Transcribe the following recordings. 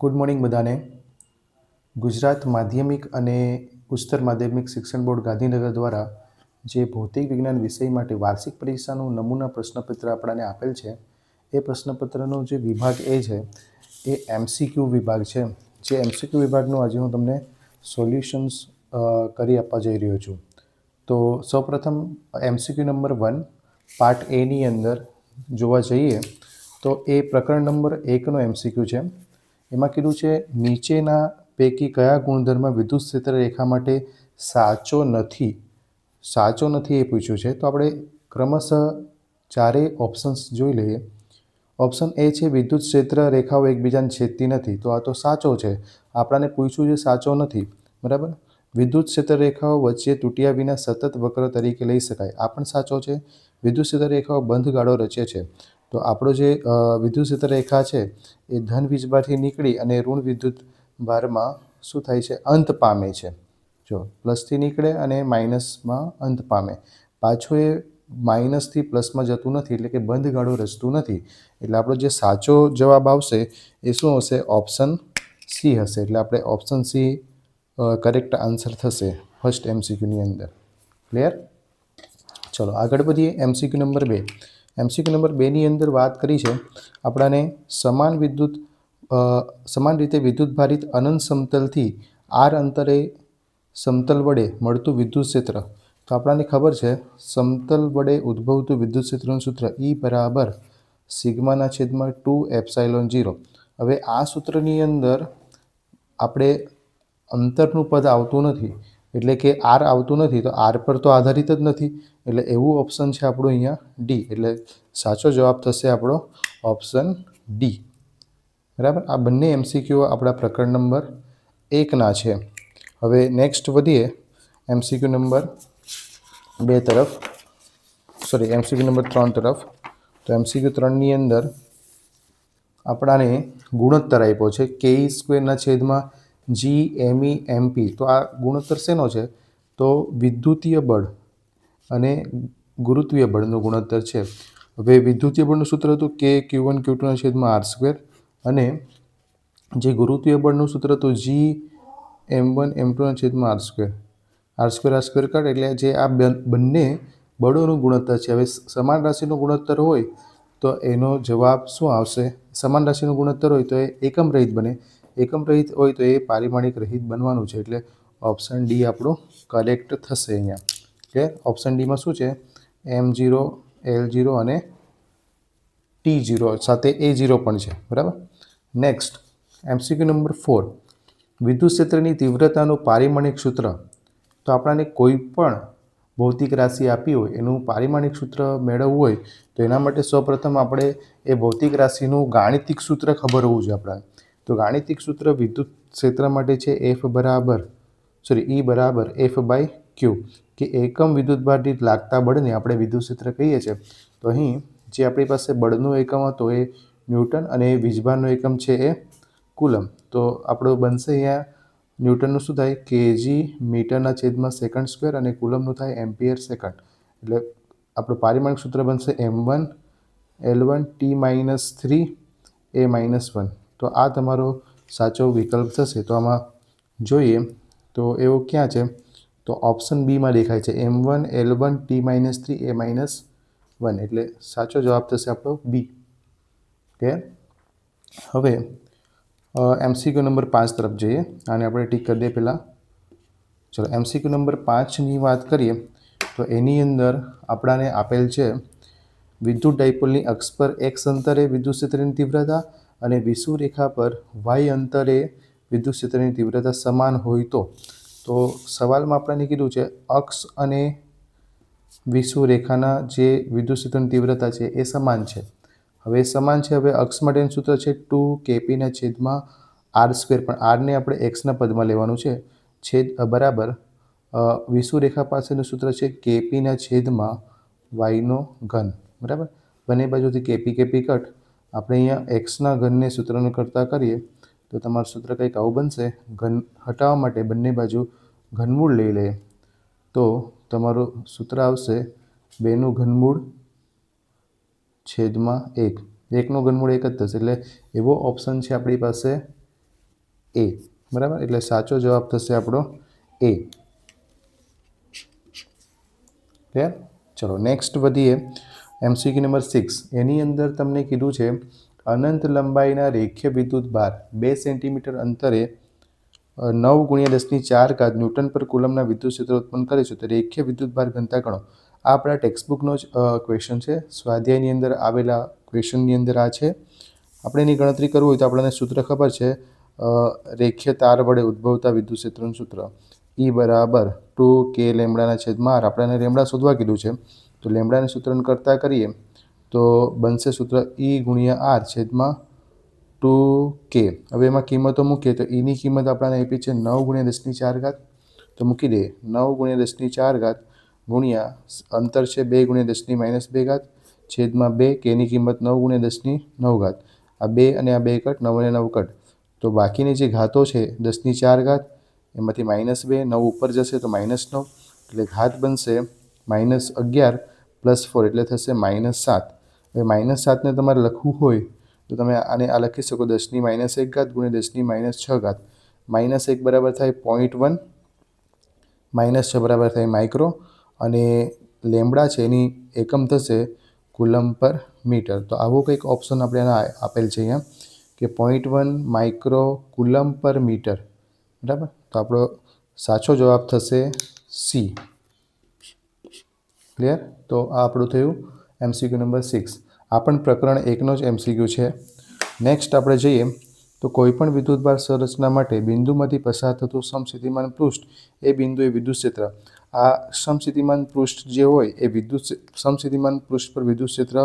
Good morning બધાને. ગુજરાત માધ્યમિક અને ઉચ્ચતર માધ્યમિક શિક્ષણ બોર્ડ ગાંધીનગર દ્વારા જે ભૌતિક વિજ્ઞાન વિષય માટે વાર્ષિક પરીક્ષાનું નમૂના પ્રશ્નપત્ર આપણાને આપેલ છે, એ પ્રશ્નપત્રનો જે વિભાગ એ છે એ એમસીક્યુ વિભાગ છે. જે એમસીક્યુ વિભાગનું આજે હું તમને સોલ્યુશન્સ કરી આપવા જઈ રહ્યો છું. તો સૌપ્રથમ એમસીક્યુ નંબર 1 પાર્ટ એની અંદર જોવા જઈએ તો એ પ્રકરણ નંબર 1નો એમસીક્યુ છે. એમાં કીધું છે નીચેના પૈકી કયા ગુણધર્મ વિદ્યુત ક્ષેત્ર રેખા માટે સાચો નથી એ પૂછ્યું છે. તો આપણે ક્રમશઃ ચારેય ઓપ્શન્સ જોઈ લઈએ. ઓપ્શન એ છે વિદ્યુત ક્ષેત્ર રેખાઓ એકબીજાને છેદતી નથી, તો આ તો સાચો છે. આપણાને પૂછ્યું છે સાચો નથી, બરાબર. વિદ્યુત ક્ષેત્ર રેખાઓ વચ્ચે તૂટ્યા વિના સતત વક્ર તરીકે લઈ શકાય, આ પણ સાચો છે. વિદ્યુત ક્ષેત્ર રેખાઓ બંધ ગાળો રચે છે, તો આપણો જે વિદ્યુત ક્ષેત્ર રેખા છે એ ધન વીજભારથી નીકળી અને ઋણ વિદ્યુત ભારમાં શું થાય છે, અંત પામે છે. જો પ્લસથી નીકળે અને માઇનસમાં અંત પામે, પાછું એ માઇનસથી પ્લસમાં જતું નથી, એટલે કે બંધ ગાળો રચતું નથી. એટલે આપણો જે સાચો જવાબ આવશે એ શું હશે, ઓપ્શન સી હશે. એટલે આપણે ઓપ્શન સી કરેક્ટ આન્સર થશે ફર્સ્ટ એમસીક્યુની અંદર. ક્લિયર? ચલો આગળ વધીએ. MCQ number 2. એમસીક્યુ નંબર 2ની અંદર વાત કરી છે આપણાને સમાન રીતે વિદ્યુત ભારિત અનંત સમતલથી આર અંતરે સમતલ વડે મળતું વિદ્યુત ક્ષેત્ર. તો આપણને ખબર છે સમતલ વડે ઉદ્ભવતું વિદ્યુત ક્ષેત્રનું સૂત્ર E બરાબર σ/2ε0. હવે આ સૂત્રની અંદર આપણે અંતરનું પદ આવતું નથી, એટલે કે આર આવતું નથી, તો આર પર તો આધારિત જ નથી. એટલે એવું ઓપ્શન છે આપણું અહીંયા ડી. એટલે સાચો જવાબ થશે આપણો ઓપ્શન ડી. બરાબર. આ બંને એમસીક્યુ આપણા પ્રકરણ નંબર 1ના છે. હવે નેક્સ્ટ વધીએ એમસીક્યુ નંબર 2 તરફ, એમસીક્યુ નંબર 3 તરફ. તો એમસીક્યુ 3ની અંદર આપણાને ગુણોત્તર આપ્યો છે ke²/g_me_mp. તો આ ગુણોત્તર શેનો છે, તો વિદ્યુતીય બળ અને ગુરુત્વીય બળનો ગુણોત્તર છે. હવે વિદ્યુતીય બળનું સૂત્ર હતું K(q1q2)/r², અને જે ગુરુત્વીય બળનું સૂત્ર હતું G(m1m2)/r². r² કાઢ એટલે જે આ બંને બળોનું ગુણોત્તર છે. હવે સમાન રાશિનો ગુણોત્તર હોય તો એનો જવાબ શું આવશે, સમાન રાશિનો ગુણોત્તર હોય તો એ એકમ રહિત બને, એકમ રહિત હોય તો એ પારિમાણિક રહિત બનવાનું છે. એટલે ઓપ્શન ડી આપણું કરેક્ટ થશે અહીંયા. કે ઓપ્શન ડીમાં શું છે, m0, l0 અને t0 સાથે a0 પણ છે. બરાબર. Next MCQ number 4. વિદ્યુત ક્ષેત્રની તીવ્રતાનું પારિમાણિક સૂત્ર. તો આપણને કોઈ પણ ભૌતિક રાશિ આપી હોય એનું પારિમાણિક સૂત્ર મેળવવું હોય તો એના માટે સૌપ્રથમ આપણે એ ભૌતિક રાશિનું ગાણિતિક સૂત્ર ખબર હોવું જોઈએ આપણાને. તો ગાણિતિક સૂત્ર વિદ્યુત ક્ષેત્ર માટે છે E બરાબર F/Q, કે એકમ વિદ્યુતભાર દીઠ લાગતા બળને આપણે વિદ્યુત ક્ષેત્ર કહીએ છીએ. તો અહીં જે આપણી પાસે બળનો એકમ હતો એ ન્યૂટન અને વીજભારનો એકમ છે એ કુલમ. તો આપણું બનશે અહીંયા ન્યૂટનનું શું થાય, kg/મીટર/સેકન્ડ² અને કુલમનું થાય એમ્પિયર/સેકન્ડ. એટલે આપણું પારિમાણિક સૂત્ર બનશે m1l1t-3a-1. તો આ તમારો સાચો વિકલ્પ થશે. તો આમાં જોઈએ તો એવું ક્યાં છે, તો ઓપ્શન બીમાં દેખાય છે m1l1t-3a-1. એટલે સાચો જવાબ થશે આપણો બી. ઓકે. હવે એમસીક્યુ નંબર 5 તરફ જઈએ. આને આપણે ટીક કરી દઈએ પહેલાં. ચલો એમસીક્યુ નંબર 5ની વાત કરીએ તો એની અંદર આપણાને આપેલ છે વિદ્યુત ડાયપોલની અક્ષ પર x અંતરે વિદ્યુત ક્ષેત્રની તીવ્રતા અને વિષુવરેખા પર y અંતરે વિદ્યુત ક્ષેત્રની તીવ્રતા સમાન હોય તો સવાલમાં આપણને કીધું છે અક્ષ અને વિષુવરેખાના જે વિદ્યુત ક્ષેત્રની તીવ્રતા છે એ સમાન છે. હવે સમાન છે. હવે અક્ષ માટેનું સૂત્ર છે 2kp/r², પણ આરને આપણે એક્સના પદમાં લેવાનું છે, બરાબર વિષુવરેખા પાસેનું સૂત્ર છે kp/y². બરાબર. બંને બાજુથી kp કટ, આપણે અહીંયા એક્સના ઘનને સૂત્રને કરતા કરીએ તો તમારું સૂત્ર કંઈક આવું બનશે. ઘન હટાવવા માટે બંને બાજુ ઘનમૂળ લઈ લે તો તમારું સૂત્ર આવશે 2√1. 1નું ઘનમૂળ 1 જ થશે. એટલે એવો ઓપ્શન છે આપણી પાસે એ, બરાબર. એટલે સાચો જવાબ થશે આપણો એ. ક્લિયર? ચલો નેક્સ્ટ વધીએ. MCQ નંબર 6 એની અંદર તમને કીધું છે અનંત લંબાઈના રેખીય વિદ્યુત ભાર 2 સેન્ટીમીટર અંતરે 9 ગુણ્યા 10⁴ ન્યૂટન પર કુલમના વિદ્યુત ક્ષેત્ર ઉત્પન્ન કરે છે. તો રેખીય વિદ્યુત ભાર ઘનતા ગણો. આ આપણા ટેક્સ્ટબુકનો જ ક્વેશ્ચન છે. સ્વાધ્યાયની અંદર આવેલા ક્વેશ્ચનની અંદર આ છે. આપણે એની ગણતરી કરવું હોય તો આપણને સૂત્ર ખબર છે, રેખીય તાર વડે ઉદ્ભવતા વિદ્યુત ક્ષેત્રનું સૂત્ર E બરાબર 2k લેમ્બડાના છેદમાં r. આપણે લેમ્બડા શોધવા કીધું છે, તો લેમ્બડાના સૂત્રને કરતા કરીએ તો બનશે સૂત્ર E ગુણ્યા r છેદમાં 2k. હવે એમાં કિંમતો મૂકીએ તો એની કિંમત આપણને આપી છે 9 ગુણ્યા 10⁴. તો મૂકી દઈએ 9 ગુણ્યા 10⁴ ગુણ્યા અંતર છે 2 ગુણ્યા 10⁻² છેદમાં 2, કેની કિંમત 9 ગુણ્યા 10⁹. આ 2 અને આ 2 કટ, 9 અને 9 કટ. તો બાકીની જે ઘાતો છે 10⁴, એમાંથી -2, 9 ઉપર જશે તો -9, એટલે ઘાત બનશે -11 + 4 એટલે થશે -7. હવે -7ને તમારે લખવું હોય તો તમે આને આ લખી શકો 10⁻1 ગુણ્યા 10⁻6. -1 બરાબર થાય 0.1, -6 બરાબર થાય માઇક્રો, અને લેમ્બડા છે એની એકમ થશે કુલમ પર મીટર. તો આવો કંઈક ઓપ્શન આપણે એના આપેલ છે અહીંયા કે 0.1 માઇક્રો કુલમ પર મીટર. બરાબર. તો આપણો સાચો જવાબ થશે સી. ક્લિયર? તો આ આપણું થયું MCQ નંબર 6. આ પણ પ્રકરણ 1નો જ MCQ છે. નેક્સ્ટ આપણે જઈએ તો કોઈપણ વિદ્યુતભાર સંરચના માટે બિંદુમાંથી પસાર થતું સમસ્થિતિમાન પૃષ્ઠ એ બિંદુએ વિદ્યુત ક્ષેત્ર. આ સમસ્થિતિમાન પૃષ્ઠ જે હોય એ સમસ્થિતિમાન પૃષ્ઠ પર વિદ્યુત ક્ષેત્ર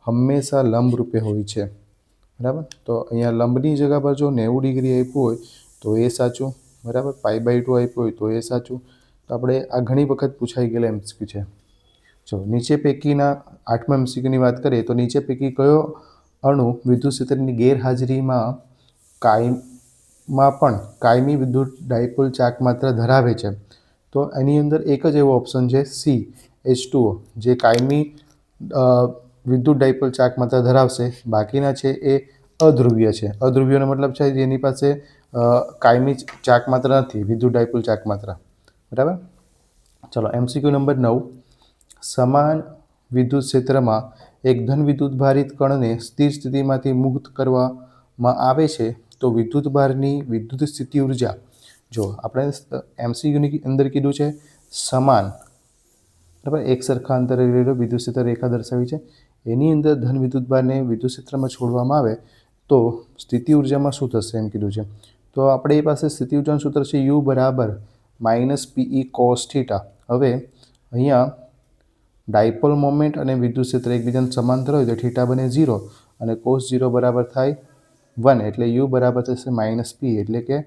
હંમેશા લંબ રૂપે હોય છે. બરાબર. તો અહીંયા લંબની જગ્યા પર જો 90 ડિગ્રી આપ્યું હોય તો એ સાચું. બરાબર. π/2 આપ્યું હોય તો એ સાચું. તો આપણે આ ઘણી વખત પૂછાઈ ગયેલા MCQ છે. ચલો નીચે પૈકીના 8મા MCQની વાત કરીએ તો નીચે પૈકી કયો અણુ વિદ્યુત ક્ષેત્રની ગેરહાજરીમાં પણ કાયમી વિદ્યુત ડાયપોલ ચાક માત્રા ધરાવે છે? તો એની અંદર એક જ એવો ઓપ્શન છે સી, H2O, જે કાયમી વિદ્યુત ડાયપોલ ચાક માત્રા ધરાવશે. બાકીના છે એ અધ્રુવીય છે. અધ્રુવીયનો મતલબ છે જેની પાસે કાયમી ચાક માત્રા નથી, વિદ્યુત ડાયપોલ ચાક માત્રા. બરાબર. ચલો MCQ નંબર 9. સમાન વિદ્યુત ક્ષેત્રમાં એક ધન વિદ્યુતભારિત કણને સ્થિર સ્થિતિમાંથી મુક્ત કરવામાં આવે છે તો વિદ્યુતભારની વિદ્યુત સ્થિતિ ઉર્જા. જો આપણે MCQની અંદર કીધું છે સમાન, બરાબર, એક સરખા અંતરે રહેલો વિદ્યુત ક્ષેત્ર રેખા દર્શાવી છે. એની અંદર ધન વિદ્યુતભારને વિદ્યુત ક્ષેત્રમાં છોડવામાં આવે તો સ્થિતિ ઉર્જામાં શું થશે એમ કીધું છે. તો આપણી પાસે સ્થિતિ ઉર્જાનું સૂત્ર છે U બરાબર -PE cos θ. હવે અહીંયા ડાયપોલ મોમેન્ટ અને વિદ્યુત ક્ષેત્ર એકબીજાને સમાંતર હોય તો θ બને 0 અને cos 0 બરાબર થાય 1, એટલે U બરાબર થશે -P, એટલે કે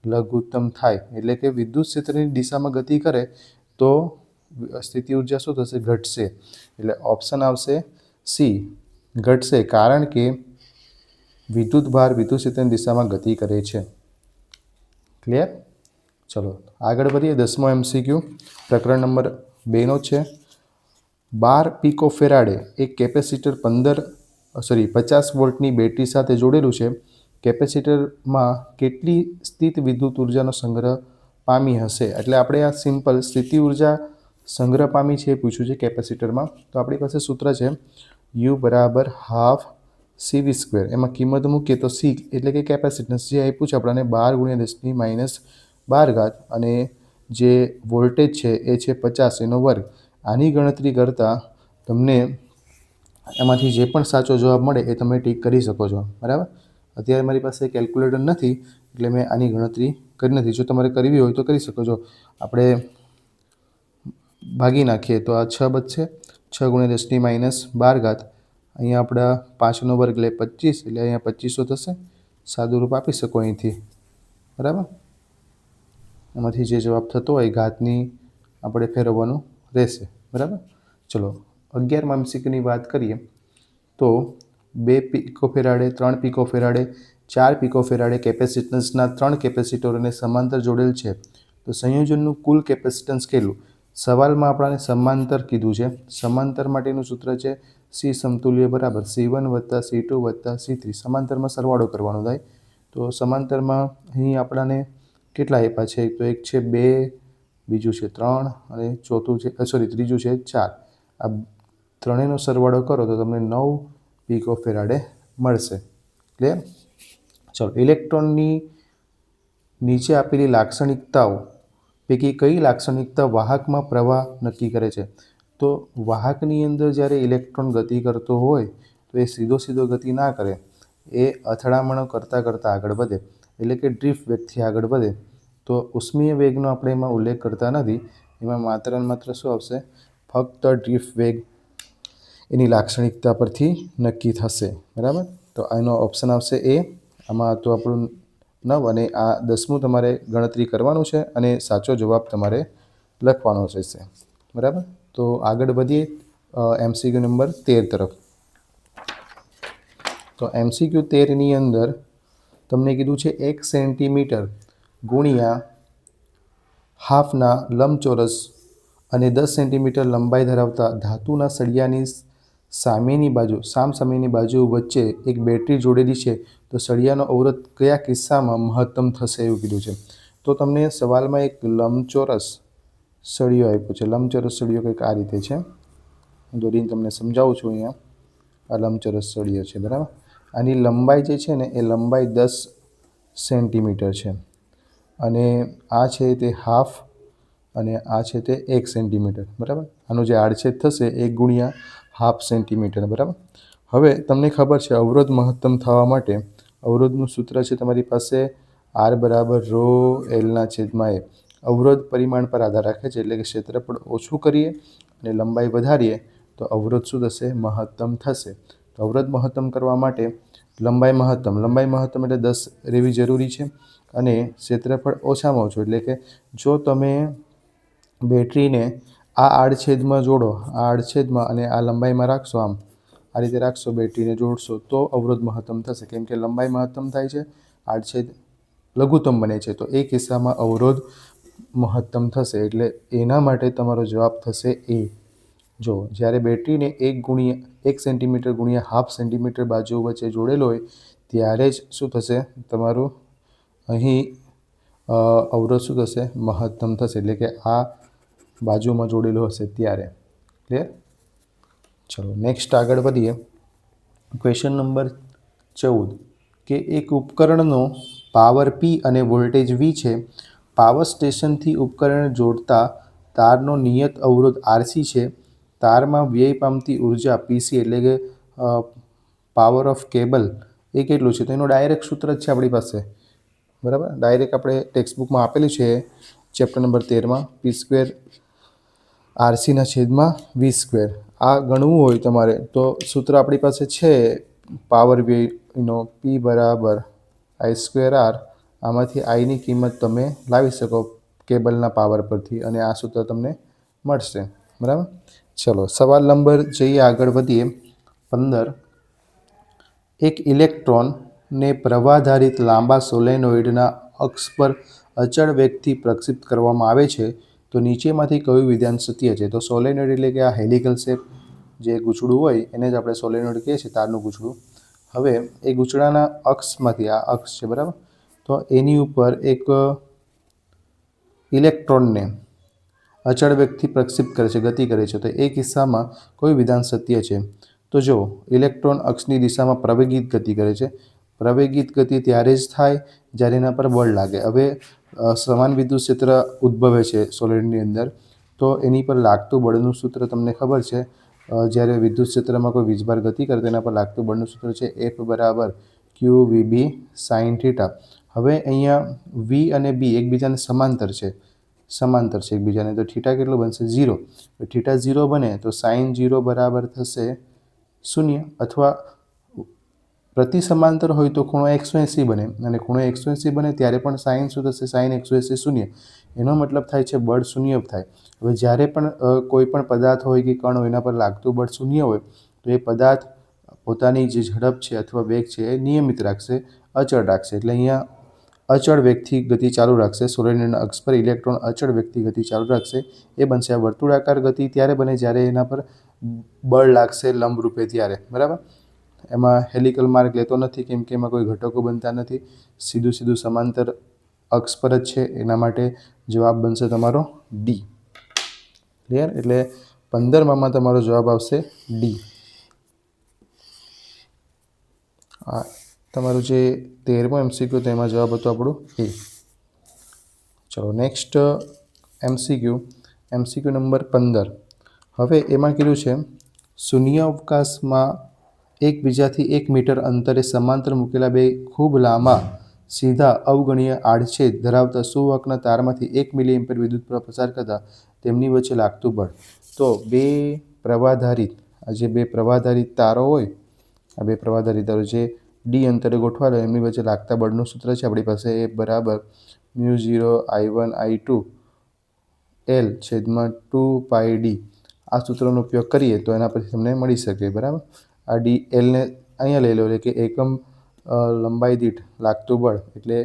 લઘુત્તમ થાય. એટલે કે વિદ્યુત ક્ષેત્રની દિશામાં ગતિ કરે તો સ્થિતિ ઉર્જા શું થશે? ઘટશે. એટલે ઓપ્શન આવશે સી, ઘટશે, કારણ કે વિદ્યુત ભાર વિદ્યુત ક્ષેત્રની દિશામાં ગતિ કરે છે. ક્લિયર? ચલો આગળ વધીએ. 10મો MCQ પ્રકરણ નંબર 2નો છે. 12 પિકોફેરાડે એક કેપેસિટર 50 વોલ્ટની બેટરી સાથે જોડેલું છે. કેપેસિટરમાં કેટલી સ્થિત વિદ્યુત ઉર્જાનો સંગ્રહ પામી હશે? એટલે આપણે આ સિમ્પલ સ્થિતિ ઉર્જા સંગ્રહ પામી છે એ પૂછ્યું છે કેપેસિટરમાં. તો આપણી પાસે સૂત્ર છે U બરાબર ½ CV². એમાં કિંમત મૂકીએ તો C એટલે કે કેપેસિટન્સ જે આપ્યું છે આપણને 12 × 10⁻12, અને જે વોલ્ટેજ છે એ છે 50 એનો વર્ગ. આની ગણતરી કરતાં તમને એમાંથી જે પણ સાચો જવાબ મળે એ તમે ટીક કરી શકો છો. બરાબર. અત્યારે મારી પાસે કેલ્ક્યુલેટર નથી એટલે મેં આની ગણતરી કરી નથી. જો તમારે કરવી હોય તો કરી શકો છો. આપણે ભાગી નાખીએ તો આ 6 બચશે. 6 × 10⁻12. અહીંયા આપણા 5નો વર્ગ એટલે 25, એટલે અહીંયા 2500 થશે. સાદું રૂપ આપી શકો અહીંથી. બરાબર. એમાંથી જે જવાબ થતો હોય ઘાતની આપણે ફેરવવાનું રહેશે. બરાબર. ચલો 11મા MCQની વાત કરીએ તો 2 પિકોફેરાડે, 3 પિકોફેરાડે, 4 પિકોફેરાડે કેપેસિટન્સના 3 કેપેસિટરોને સમાંતર જોડેલ છે તો સંયોજનનું કુલ કેપેસિટન્સ કેટલું? સવાલમાં આપણને સમાંતર કીધું છે. સમાંતર માટેનું સૂત્ર છે C સમતુલ્ય બરાબર C1 + C2 + C3. સમાંતરમાં સરવાળો કરવાનો થાય તો સમાંતરમાં અહીં આપણાને કેટલા આપ્યા છે? તો એક છે 2, બીજું છે 3 અને ચોથું છે ત્રીજું છે 4. આ ત્રણેયનો સરવાળો કરો તો તમને 9 પીકોફેરાડે મળશે. ક્લિયર? ચલો, ઇલેક્ટ્રોનની નીચે આપેલી લાક્ષણિકતાઓ પૈકી કઈ લાક્ષણિકતા વાહકમાં પ્રવાહ નક્કી કરે છે? તો વાહકની અંદર જ્યારે ઇલેક્ટ્રોન ગતિ કરતો હોય તો એ સીધો ગતિ ના કરે, એ અથડામણો કરતાં આગળ વધે, એટલે કે ડ્રિફ્ટ વેગથી આગળ વધે. તો ઉષ્મીય વેગનો આપણે એમાં ઉલ્લેખ કરતા નથી, એમાં માત્ર ને માત્ર શું આવશે? ફક્ત ડ્રિફ્ટ વેગ એની લાક્ષણિકતા પરથી નક્કી થશે. બરાબર? તો આનો ઓપ્શન આવશે એ. આમાં તો આપણું 9 અને આ 10મું તમારે ગણતરી કરવાનું છે અને સાચો જવાબ તમારે લખવાનો રહેશે. બરાબર? તો આગળ વધીએ MCQ નંબર 13 તરફ. તો MCQ 13ની અંદર તમને કીધું છે 1 સેન્ટીમીટર ગુણ્યા હાફના લંબચોરસ અને 10 સેન્ટીમીટર લંબાઈ ધરાવતા ધાતુના સળિયાની સામસામેની બાજુ વચ્ચે એક બેટરી જોડેલી છે, તો સળિયાનો અવરોધ કયા કિસ્સામાં મહત્તમ થશે એવું કીધું છે. તો તમને સવાલમાં એક લંબચોરસ સળિયો આપ્યો છે. લંબચોરસ સળિયો કંઈક આ રીતે છે. હું દોરીને તમને સમજાવું છું. અહીંયા આ લંબચોરસ સળિયો છે. બરાબર? આની લંબાઈ જે છે ને એ લંબાઈ 10 સેન્ટીમીટર છે અને આ છે તે હાફ અને આ છે તે 1 સેન્ટીમીટર. બરાબર? આનું જે આડછેદ થશે 1 ગુણ્યા હાફ સેન્ટીમીટર. બરાબર? હવે તમને ખબર છે અવરોધ મહત્તમ થવા માટે અવરોધનું સૂત્ર છે તમારી પાસે R બરાબર ρ L/A. અવરોધ પરિમાણ પર આધાર રાખે છે, એટલે કે ક્ષેત્રફળ ઓછું કરીએ અને લંબાઈ વધારીએ તો અવરોધ શું થશે? મહત્તમ થશે. તો અવરોધ મહત્તમ કરવા માટે લંબાઈ મહત્તમ એટલે 10 રહેવી જરૂરી છે અને ક્ષેત્રફળ ઓછામાં ઓછું, એટલે કે જો તમે બેટરીને આ આડછેદમાં જોડો, આ આડછેદમાં અને આ લંબાઈમાં રાખશો, આમ આ રીતે રાખશો, બેટરીને જોડશો તો અવરોધ મહત્તમ થશે. કેમ કે લંબાઈ મહત્તમ થાય છે, આડછેદ લઘુત્તમ બને છે, તો એ કિસ્સામાં અવરોધ મહત્તમ થશે. એટલે એના માટે તમારો જવાબ થશે એ. જો જ્યારે બેટરીને 1 સેન્ટીમીટર ગુણ્યા હાફ સેન્ટીમીટર બાજુ વચ્ચે જોડેલો હોય ત્યારે જ શું થશે? તમારું અહીં અવરોધ શું થશે? મહત્તમ થશે. એટલે કે આ બાજુમાં જોડેલો હશે ત્યારે. ક્લિયર? ચલો નેક્સ્ટ આગળ વધીએ. ક્વેશ્ચન નંબર 14 કે એક ઉપકરણનો પાવર P અને વોલ્ટેજ V છે. પાવર સ્ટેશનથી ઉપકરણ જોડતા તારનો નિયત અવરોધ RC છે. તારમાં વ્યય પામતી ઉર્જા PC, એટલે કે પાવર ઓફ કેબલ, એ કેટલું છે? તો એનું ડાયરેક્ટ સૂત્ર જ છે આપણી પાસે. બરાબર? ડાયરેક્ટ આપણે ટેક્સ્ટબુકમાં આપેલું છે ચેપ્ટર નંબર 13માં P² RC/V². આ ગણવું હોય તમારે તો સૂત્ર આપણી પાસે છે પાવર વ્યયનો P બરાબર I²R. આમાંથી આઈની કિંમત તમે લાવી શકો કેબલના પાવર પરથી અને આ સૂત્ર તમને મળશે. બરાબર? ચલો સવાલ નંબર જઈએ આગળ વધીએ. 15 એક ઇલેક્ટ્રોનને પ્રવાહધારિત લાંબા સોલેનોઇડના અક્ષ પર અચળ વેગથી પ્રક્ષેપિત કરવામાં આવે છે, તો નીચેમાંથી કયું વિધાન સત્ય છે? તો સોલેનોઇડ એટલે કે આ હેલિકલ શેપ જે ગૂંચળું હોય એને જ આપણે સોલેનોઇડ કહીએ છીએ, તારનું ગૂંચળું. હવે એ ગૂંચળાના અક્ષમાંથી, આ અક્ષ છે, બરાબર, તો એની ઉપર એક ઇલેક્ટ્રોનને અચળ વેગથી પ્રક્ષેપિત કરે છે, ગતિ કરે છે, તો એ કિસ્સામાં કોઈ વિધાન સત્ય છે? તો જો ઇલેક્ટ્રોન અક્ષની દિશામાં પ્રવેગિત ગતિ કરે છે. પ્રવેગિત ગતિ ત્યારે જ થાય જ્યારે એના પર બળ લાગે. હવે સમાન વિદ્યુત ક્ષેત્ર ઉદ્ભવે છે સોલેનોઇડની અંદર, તો એની પર લાગતું બળનું સૂત્ર તમને ખબર છે. જ્યારે વિદ્યુત ક્ષેત્રમાં કોઈ વીજભાર ગતિ કરે તેના પર લાગતું બળનું સૂત્ર છે F બરાબર QVB sin θ. હવે અહીંયા V અને B એકબીજાને સમાંતર છે એકબીજાને, તો થીટા કેટલો બનશે? 0. થીટા 0 બને તો sin 0 બરાબર થશે 0, અથવા પ્રતિ સમાંતર હોય તો ખૂણો 180 બને, અને ખૂણો 180 બને ત્યારે પણ સાઇન શું થશે? sin 180 0. એનો મતલબ થાય છે બળ શૂન્ય થાય. હવે જ્યારે પણ કોઈ પણ પદાર્થ હોય કે કણ હોય એના પર લાગતું બળ શૂન્ય હોય તો એ પદાર્થ પોતાની જે ઝડપ છે અથવા વેગ છે એ નિયમિત રાખશે, અચળ રાખશે. એટલે અહીંયા અચળ વેગથી ગતિ ચાલુ રાખશે. સોલેનોઇડના અક્ષ પર ઇલેક્ટ્રોન અચળ વેગથી ગતિ ચાલુ રાખશે. એ બનશે. આ વર્તુળાકાર ગતિ ત્યારે બને જ્યારે એના પર બળ લાગશે લંબરૂપે ત્યારે. બરાબર? એમાં હેલિકલ માર્ગ લેતો નથી, કેમ કે એમાં કોઈ ઘટકો બનતા નથી, સીધું સીધું સમાંતર અક્ષ પર જ છે. એના માટે જવાબ બનશે તમારો ડી. ક્લિયર? એટલે 15માં તમારો જવાબ આવશે ડી. આ તમારું જે 13મો MCQ તેમાં જવાબ હતો આપણું એ. ચલો નેક્સ્ટ MCQ નંબર 15. હવે એમાં કીધું છે શૂન્ય અવકાશમાં એકબીજાથી 1 મીટર અંતરે સમાંતર મૂકેલા બે ખૂબ લાંબા સીધા અવગણીય આડછેદ ધરાવતા સુવાહકના તારમાંથી 1 મિલિએમ્પિયર વિદ્યુતપ્રવાહ પસાર કરતા તેમની વચ્ચે લાગતું બળ. તો બે પ્રવાહધારિત તારો હોય, આ બે પ્રવાહધારિત તારો જે ડી અંતરે ગોઠવાયેલો એમની વચ્ચે લાગતા બળનું સૂત્ર છે આપણી પાસે એ બરાબર μ0I1I2 L/2πd. આ સૂત્રનો ઉપયોગ કરીએ તો એના પરથી તમને મળી શકે. બરાબર, આ ડી એલને અહીંયા લઈ લો, એટલે કે એકમ લંબાઈ દીઠ લાગતું બળ એટલે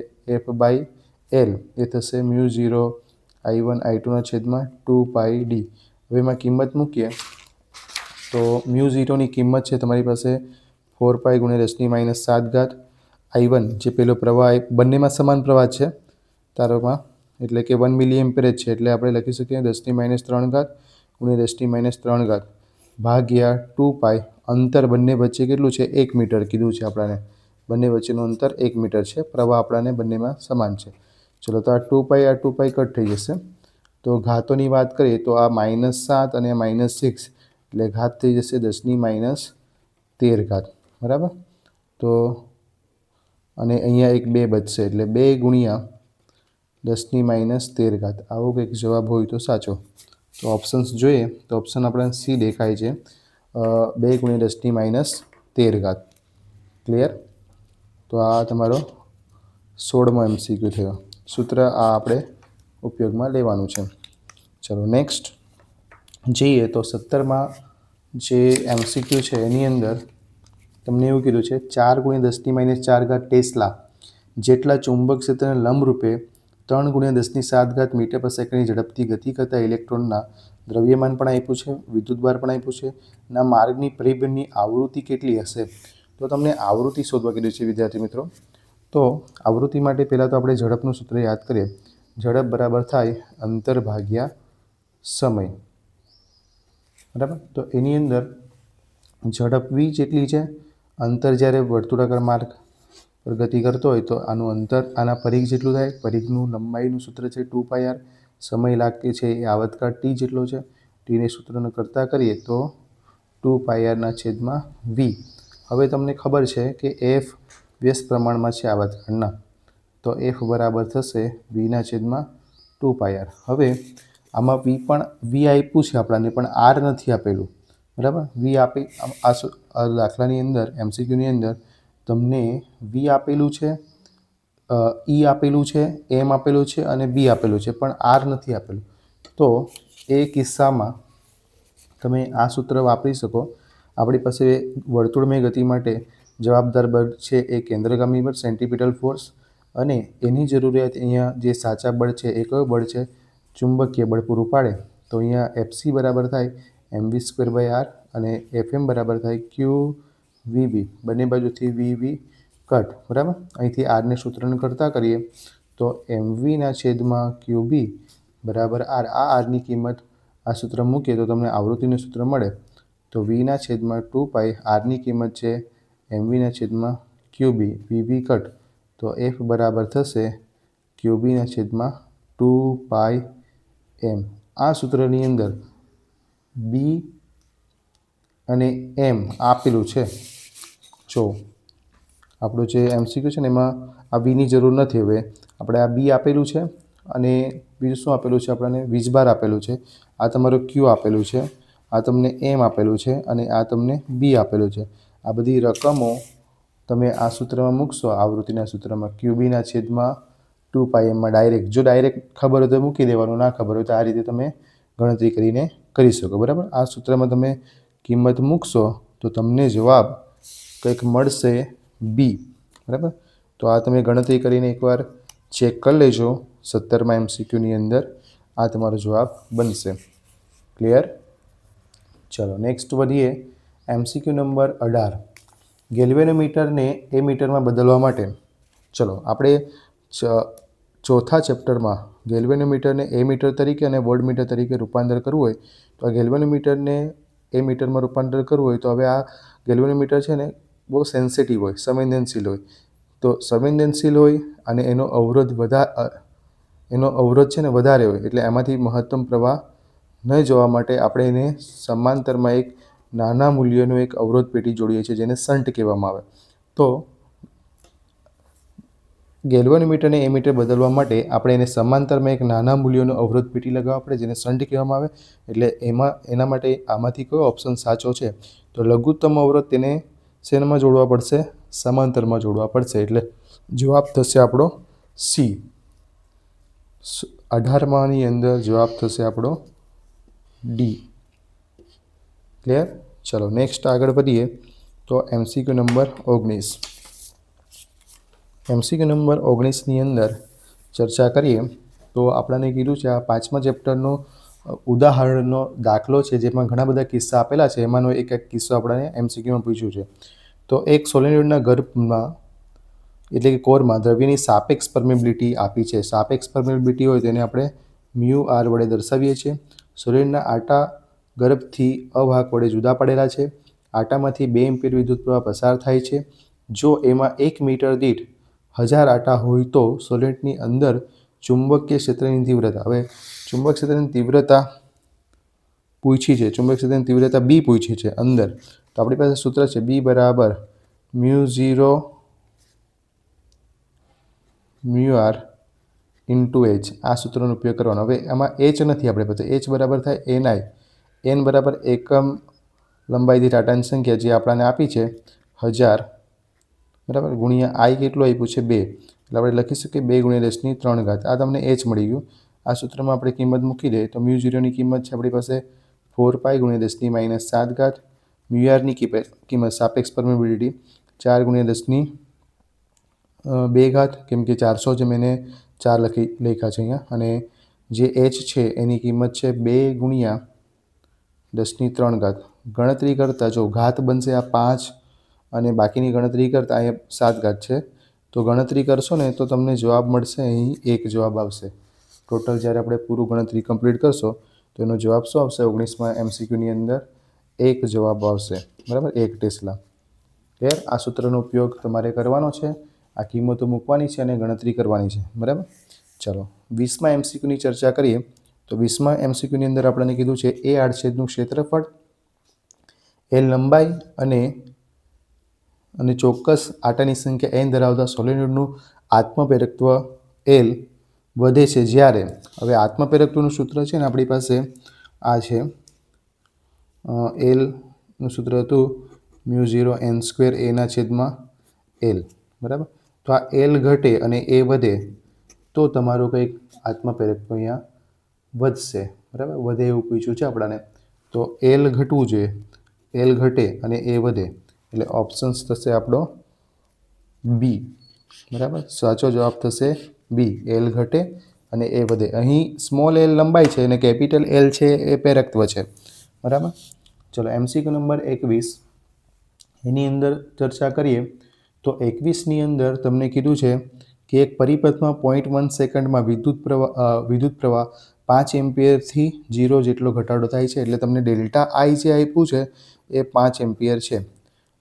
F/L એ થશે μ0I1I2/2πd. હવે એમાં કિંમત મૂકીએ તો μ0ની કિંમત છે તમારી પાસે 4π × 10⁻⁷. I1 જે પેલો પ્રવાહ બંનેમાં સમાન પ્રવાહ છે તારોમાં, એટલે કે 1 મિલિએમ્પિયર જ છે, એટલે આપણે લખી શકીએ 10⁻³ × 10⁻³ ભાગ્યા 2π. અંતર બંને વચ્ચે કેટલું છે? 1 મીટર કીધું છે આપણને. બંને વચ્ચેનું અંતર 1 મીટર છે. પ્રવાહ આપણને બંનેમાં સમાન છે. ચલો તો આ 2π કટ થઈ જશે. તો ઘાતોની વાત કરીએ તો આ -7 અને -6 એટલે ઘાત થઈ જશે 10⁻13. બરાબર, તો અને અહીંયા એક 2 બચશે એટલે 2 × 10⁻13. આવો કંઈક જવાબ હોય તો સાચો. તો ઓપ્શન્સ જોઈએ તો ઓપ્શન આપણને સી દેખાય છે, 2 × 10⁻13. ક્લિયર? તો આ તમારો 16મો MCQ થયો. સૂત્ર આ આપણે ઉપયોગમાં લેવાનું છે. ચલો નેક્સ્ટ જઈએ તો 17માં જે MCQ છે એની અંદર તમને એવું કીધું છે 4 × 10⁻⁴ ટેસ્લા જેટલા ચુંબક ક્ષેત્રને લંબરૂપે 3 × 10⁷ મીટર પર સેકન્ડની ઝડપથી ગતિ કરતા ઇલેક્ટ્રોનના દ્રવ્યમાન પણ આપ્યું છે, વિદ્યુતભાર પણ આપ્યું છે, ના માર્ગની પરિભ્રમણની આવૃત્તિ કેટલી હશે? તો તમને આવૃત્તિ શોધવા કીધું છે વિદ્યાર્થી મિત્રો. તો આવૃત્તિ માટે પહેલાં તો આપણે ઝડપનું સૂત્ર યાદ કરીએ. ઝડપ બરાબર થાય અંતર ભાગ્યા સમય. બરાબર, તો એની અંદર ઝડપ v જેટલી છે, અંતર જ્યારે વર્તુળાકાર માર્ગ પર ગતિ કરતો હોય તો આનું અંતર આના પરિઘ જેટલું થાય. પરિઘનું લંબાઈનું સૂત્ર છે 2πr. સમય લાગે છે એ આવર્તકાળ t જેટલો છે. ટીને સૂત્રને કરતા કરીએ તો 2πr/v. હવે તમને ખબર છે કે f વ્યસ્ત પ્રમાણમાં છે આવર્તકાળના, તો f બરાબર થશે v/2πr. હવે આમાં v આપ્યું છે આપણને, પણ r નથી આપેલું. બરાબર, v આપી આ દાખલાની અંદર MCQની અંદર તમને v આપેલું છે, E આપેલું છે, M આપેલું છે અને B આપેલું છે, પણ R નથી આપેલું. તો એ કિસ્સામાં તમે આ સૂત્ર વાપરી શકો. આપણી પાસે વર્તુળમય ગતિ માટે જવાબદાર બળ છે એ કેન્દ્રગામી બળ સેન્ટ્રીપિટલ ફોર્સ, અને એની જરૂરિયાત અહીંયા જે સાચા બળ છે એ કયો બળ છે? ચુંબકીય બળ પૂરું પાડે. તો અહીંયા FC બરાબર થાય mv²/r અને FM બરાબર થાય qvb. બંને બાજુથી vv કટ. બરાબર, અહીંથી આરને સૂત્રને કરતા કરીએ તો mv/qb બરાબર r. આ આરની કિંમત આ સૂત્ર મૂકીએ તો તમને આવૃત્તિનું સૂત્ર મળે. તો v/2π, આરની કિંમત છે mv/qb, vb કટ. તો f બરાબર થશે qb/2πm. આ સૂત્રની અંદર b અને m આપેલું છે. જો આપણું જે MCQ છે ને એમાં આ બીની જરૂર નથી. હવે આપણે આ બી આપેલું છે અને બીજું શું આપેલું છે? આપણને વીજભાર આપેલું છે. આ તમારું ક્યુ આપેલું છે, આ તમને એમ આપેલું છે અને આ તમને બી આપેલું છે. આ બધી રકમો તમે આ સૂત્રમાં મૂકશો, આવૃત્તિના સૂત્રમાં qb/2πmમાં ડાયરેક્ટ. જો ડાયરેક્ટ ખબર હોય તો મૂકી દેવાનું, ના ખબર હોય તો આ રીતે તમે ગણતરી કરીને કરી શકો. બરાબર, આ સૂત્રમાં તમે કિંમત મૂકશો તો તમને જવાબ કંઈક મળશે બી. બરાબર, તો આ તમે ગણતરી કરીને એકવાર ચેક કરી લેજો. 17મા MCQની અંદર આ તમારો જવાબ બનશે. ક્લિયર? ચલો નેક્સ્ટ વધીએ MCQ નંબર 18. ગેલ્વેનોમીટરને એ મીટરમાં બદલવા માટે ચલો આપણે ચોથા ચેપ્ટરમાં ગેલ્વેનોમીટરને એ મીટર તરીકે અને વોલ્ટમીટર તરીકે રૂપાંતર કરવું હોય તો આ ગેલ્વેનોમીટરને એ મીટરમાં રૂપાંતર કરવું હોય તો હવે આ ગેલ્વેનોમીટર છે ને બહુ સેન્સિટિવ હોય, સંવેદનશીલ હોય. તો સંવેદનશીલ હોય અને એનો અવરોધ છે ને વધારે હોય એટલે એમાંથી મહત્તમ પ્રવાહ ન જોવા માટે આપણે એને સમાંતરમાં એક નાના મૂલ્યનો એક અવરોધ પેટી જોડીએ છીએ જેને શન્ટ કહેવામાં આવે. તો ગેલ્વેનોમીટરને એ મીટર બદલવા માટે આપણે એને સમાંતરમાં એક નાના મૂલ્યનો અવરોધ પેટી લગાવવા પડે જેને શન્ટ કહેવામાં આવે. એટલે એના માટે આમાંથી કયો ઓપ્શન સાચો છે? તો લઘુત્તમ અવરોધ તેને શેનામાં જોડવા પડશે? સમાંતરમાં જોડવા પડશે. એટલે જવાબ થશે આપણો સી. 18માની અંદર જવાબ થશે આપણો ડી. ક્લિયર? ચલો નેક્સ્ટ આગળ વધીએ તો MCQ નંબર 19. MCQ નંબર 19ની અંદર ચર્ચા કરીએ તો આપણને કીધું છે આ 5મા ચેપ્ટરનો ઉદાહરણનો દાખલો છે જેમાં ઘણા બધા કિસ્સા આપેલા છે. એમાંનો એક કિસ્સો આપણને MCQમાં પૂછ્યું છે. તો એક સોલેનોઇડના ગર્ભમાં એટલે કે કોરમાં દ્રવ્યની સાપેક્ષ પરમેબિલિટી આપી છે. સાપેક્ષ પરમેબિલિટી હોય તેને આપણે μr વડે દર્શાવીએ છીએ. સોલેનોઇડના આટા ગર્ભથી અવાહક વડે જુદા પડેલા છે. આટામાંથી 2 એમ્પીયર વિદ્યુત પ્રવાહ પસાર થાય છે. જો એમાં 1 મીટર દીઠ 1000 આટા હોય તો સોલેનોઇડની અંદર ચુંબકીય ક્ષેત્રની તીવ્રતા, હવે ચુંબક ક્ષેત્રની તીવ્રતા પૂછી છે, ચુંબક ક્ષેત્રની તીવ્રતા B પૂછી છે અંદર. તો આપણી પાસે સૂત્ર છે B બરાબર μ0 μr ઇન્ટુ H. આ સૂત્રનો ઉપયોગ કરવાનો. હવે આમાં H નથી આપણે પાસે. H બરાબર થાય NI. N બરાબર એકમ લંબાઈ દીઠ આટાની સંખ્યા જે આપણને આપી છે 1000 બરાબર ગુણ્યા I કેટલું આપ્યું છે 2. એટલે આપણે લખી શકીએ 2 ગુણ્યા 10⁻3. આ તમને H મળી ગયું. આ સૂત્રમાં આપણે કિંમત મૂકી દઈએ તો μ0ની કિંમત છે આપણી પાસે 4π ગુણ્યા 10⁻7. μrની કિંમત સાપેક્ષ પરમેબિલિટી 4 ગુણ્યા 10⁻2 કેમ કે 400 જે મેં 4 લખ્યા છે અહીંયા. અને જે H છે એની કિંમત છે 2 ગુણ્યા 10⁻3. ગણતરી કરતાં જો ઘાત બનશે આ 5 અને બાકીની ગણતરી કરતાં અહીંયા 7 છે. તો ગણતરી કરશો ને તો તમને જવાબ મળશે અહીં 1 જવાબ આવશે. ટોટલ જ્યારે આપણે પૂરું ગણતરી કમ્પ્લીટ કરશો તો એનો જવાબ શું આવશે? 19મા MCQની અંદર 1 જવાબ આવશે. બરાબર, 1 ટેસ્લા. ક્લિયર? આ સૂત્રનો ઉપયોગ તમારે કરવાનો છે, આ કિંમતો મૂકવાની છે અને ગણતરી કરવાની છે. બરાબર. ચલો 20મા MCQની ચર્ચા કરીએ તો 20મા MCQની અંદર આપણને કીધું છે એ આડછેદનું ક્ષેત્રફળ, એ લંબાઈ અને ચોક્કસ આટાની સંખ્યા n ધરાવતા સોલેનોઇડનું આત્મપ્રેરકત્વ L વધે છે જ્યારે, હવે આત્મપ્રેરકત્વનું સૂત્ર છે ને આપણી પાસે આ છે Lનું સૂત્ર હતું μ0 n²a/L. બરાબર. તો આ L ઘટે અને A વધે તો તમારું કંઈક આત્મપ્રેરકત્વ અહીંયા વધશે. બરાબર, વધે એવું પૂછ્યું છે આપણાને. તો L ઘટવું જોઈએ, L ઘટે અને A વધે એટલે ઓપ્શન્સ થશે આપણો બી. બરાબર, સાચો જવાબ થશે બી. L ઘટે અને A વધે. અહીં સ્મોલ l લંબાઈ છે અને કેપિટલ L છે એ પ્રેરકત્વ છે. બરાબર. ચલો MCQ નંબર 21 એની અંદર ચર્ચા કરીએ તો 21ની અંદર તમને કીધું છે કે એક પરિપથમાં 0.1 સેકન્ડમાં વિદ્યુત પ્રવાહ 5 એમ્પિયરથી 0 જેટલો ઘટાડો થાય છે. એટલે તમને ડેલ્ટા I જે આપ્યું છે એ 5 એમ્પિયર છે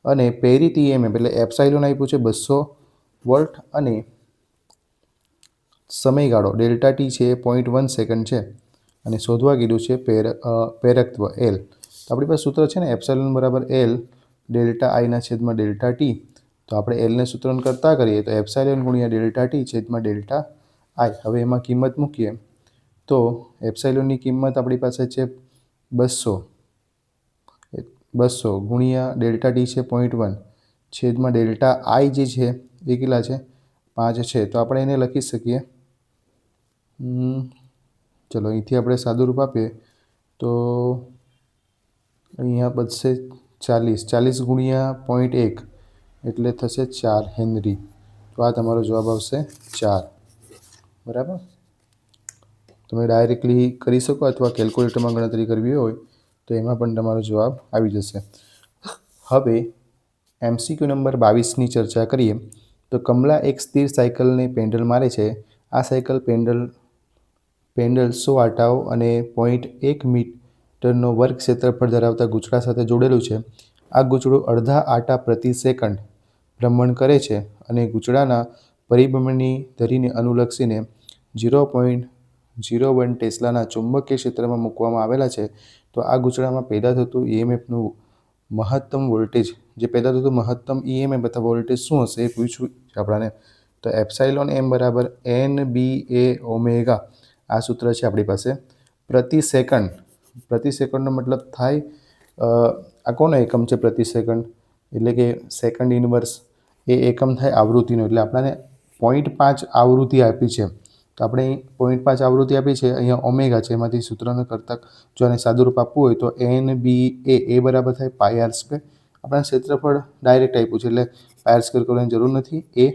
અને પ્રેરિત EMF એટલે એપ્સાઇલોન આપ્યું છે 200 વોલ્ટ અને સમયગાળો ડેલ્ટા T છે એ 0.1 સેકન્ડ છે અને શોધવા કીધું છે પ્રેરકત્વ L. તો આપણી પાસે સૂત્ર છે ને એપ્સાઇલોન બરાબર L ડેલ્ટા I/ડેલ્ટા T. તો આપણે Lને સૂત્રણ કરતા કરીએ તો એપ્સાઇલોન ગુણ્યા ડેલ્ટા T/ડેલ્ટા I. હવે એમાં કિંમત મૂકીએ તો એપ્સાઇલોનની કિંમત આપણી પાસે છે 200 ગુણ્યા ડેલ્ટા T છે 0.1 છેદમાં ડેલ્ટા I જે છે એ કેટલા છે 5 છે. તો આપણે એને લખી શકીએ, ચલો અહીંથી આપણે સાદુરૂપ આપીએ તો અહીંયા બચશે 40 ગુણ્યા 0.1 એટલે થશે 4 હેનરી. તો આ તમારો જવાબ આવશે 4. બરાબર. તમે ડાયરેક્ટલી કરી શકો અથવા કેલ્ક્યુલેટરમાં ગણતરી કરવી હોય તો એમાં પણ તમારો જવાબ આવી જશે. હવે MCQ નંબર 22ની ચર્ચા કરીએ તો કમલા એક સ્થિર સાયકલને પેન્ડલ મારે છે. આ સાયકલ પેન્ડલ 100 આંટાઓ અને 0.1 મીટરનો વર્ગ ક્ષેત્રફળ ધરાવતા ગૂંચળા સાથે જોડેલું છે. આ ગૂંચળું અડધા આંટા પ્રતિ સેકન્ડ ભ્રમણ કરે છે અને ગૂંચળાના પરિભ્રમણની ધરીને અનુલક્ષીને 0.01 ટેસ્લાના ચુંબકીય ક્ષેત્રમાં મૂકવામાં આવેલા છે. તો આ ગૂંચળામાં પેદા થતું EMFનું મહત્તમ વોલ્ટેજ EMF અથવા વોલ્ટેજ શું હશે એ પૂછ્યું છે આપણને. તો એપ્સાઇલોન m બરાબર NBA ઓમેગા આ સૂત્ર છે આપણી પાસે. પ્રતિ સેકન્ડનો મતલબ થાય આ કોનો એકમ છે પ્રતિ સેકન્ડ, એટલે કે સેકન્ડ ઇનવર્સ એ એકમ થાય આવૃત્તિનો. એટલે આપણને 0.5 આવૃત્તિ આપી છે. તો આપણે 0.5 આવૃત્તિ આપી છે, અહીંયા ઓમેગા છે, એમાંથી સૂત્રને કરતાં જો આને સાદુરૂપ આપવું હોય તો NBA એ બરાબર થાય πr². આપણે ક્ષેત્રફળ ડાયરેક્ટ આપ્યું છે એટલે πr² કરવાની જરૂર નથી. એ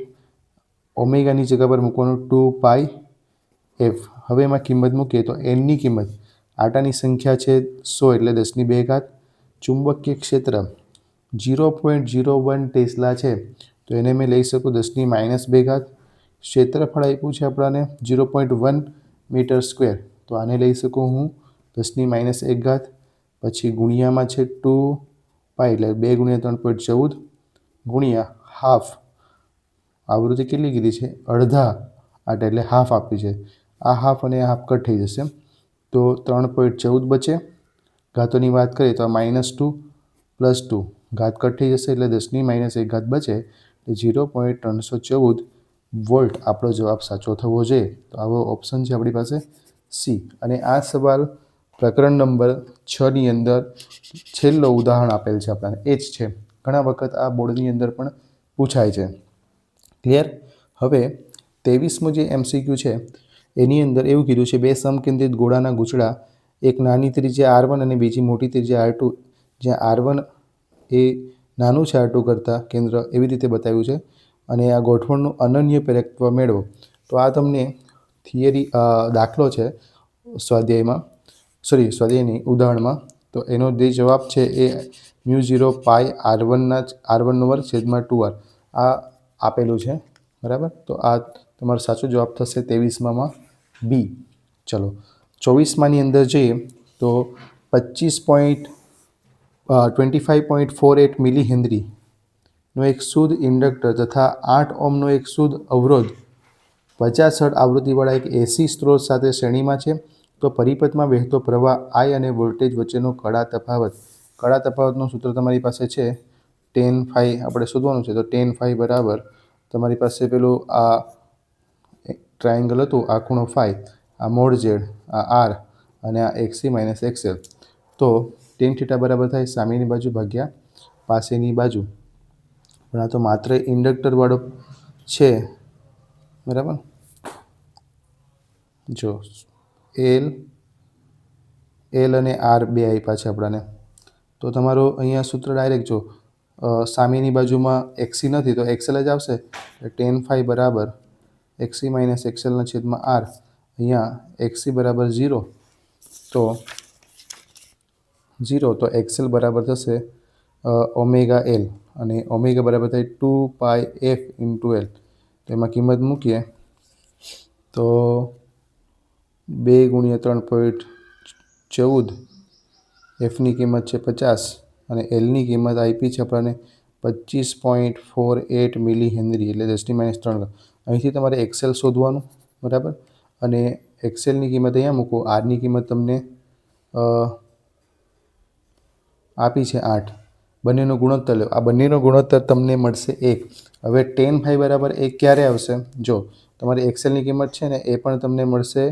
ઓમેગાની જગ્યા પર મૂકવાનું 2πf. હવે એમાં કિંમત મૂકીએ તો nની કિંમત, આંટાની સંખ્યા છે 100 એટલે 10⁵. ચુંબકીય ક્ષેત્ર 0.01 ટેસ્લા છે તો એને મેં લઈ શકું 10⁻². ક્ષેત્રફળ આપ્યું છે આપણને 0.1 મીટર સ્ક્વેર તો આને લઈ શકું હું 10⁻1. પછી ગુણ્યામાં છે 2π એટલે 2 × 3.14 ગુણ્યા હાફ, આવૃત્તિ કેટલી કીધી છે અડધા આંટા એટલે હાફ આપી છે. આ હાફ અને હાફ કટ થઈ જશે તો 3.14 બચે. ઘાતોની વાત કરીએ તો -2 + 2 ઘાત કટ થઈ જશે એટલે 10⁻1 બચે. 0.314 વોલ્ટ આપણો જવાબ સાચો થવો જોઈએ. તો આવો ઓપ્શન છે આપણી પાસે સી. અને આ સવાલ પ્રકરણ નંબર 6ની અંદર છેલ્લો ઉદાહરણ આપેલ છે આપણને એ જ છે. ઘણા વખત આ બોર્ડની અંદર પણ પૂછાય છે. ક્લિયર. હવે 23મો જે MCQ છે એની અંદર એવું કીધું છે, બે સમકેન્દ્રિત ગોળાના ગૂંચળા, એક નાની ત્રિજ્યા R1 અને બીજી મોટી ત્રિજ્યા R2, જ્યાં R1 એ નાનું છે R2 કરતાં કેન્દ્ર એવી રીતે બતાવ્યું છે, અને આ ગોઠવણનું અનન્ય પ્રેરકત્વ મેળવો. તો આ તમને દાખલો છે સ્વાધ્યાયની ઉદાહરણમાં. તો એનો જે જવાબ છે એ μ0 π R1 વર્ગ છેદમાં 2R આ આપેલું છે. બરાબર. તો આ તમારો સાચો જવાબ થશે 23માં બી. ચલો 24માની અંદર જઈએ તો 25.48 મિલી હેનરીનો એક શુદ્ધ ઇન્ડક્ટર તથા 8 ઓહ્મનો એક શુદ્ધ અવરોધ 50 હર્ટ્ઝ આવૃત્તિવાળા એક AC સ્ત્રોત સાથે શ્રેણીમાં છે. તો પરિપથમાં વહેતો પ્રવાહ I અને વોલ્ટેજ વચ્ચેનો કડા તફાવતનું સૂત્ર તમારી પાસે છે tan phi આપણે શોધવાનું છે. તો tan phi બરાબર તમારી પાસે પેલું આ ટ્રાયેંગલ હતું, આ ખૂણો phi, આ mod z, આ r અને આ XC - XL. તો tan θ બરાબર થાય સામેની બાજુ ભાગ્યા પાસેની બાજુ. પણ આ તો માત્ર ઇન્ડક્ટર વાળો છે. બરાબર. જો L અને R બે આપ્યા છે આપણને. તો તમારો અહીંયા સૂત્ર ડાયરેક્ટ જો સામેની બાજુમાં XC નથી તો XL જ આવશે. tan phi બરાબર XC - XL ના છેદમાં R. અહીંયા XC બરાબર 0 તો XL બરાબર થશે ઓમેગા L અને ઓમેગા બરાબર થાય 2πf × L. તો એમાં કિંમત મૂકીએ તો 2 × 3.14, એફની કિંમત છે 50 અને એલની કિંમત આપી છે આપણને 25.48 મિલી હેનરી એટલે 10⁻3. અહીંથી તમારે XL શોધવાનું. બરાબર. અને XLની કિંમત અહીંયા મૂકો, આરની કિંમત તમને આપી છે 8. બંનેનો ગુણોત્તર લો. આ બંનેનો ગુણોત્તર તમને મળશે 1. હવે tan phi બરાબર 1 ક્યારે આવશે? જો તમારી XLની કિંમત છે ને એ પણ તમને મળશે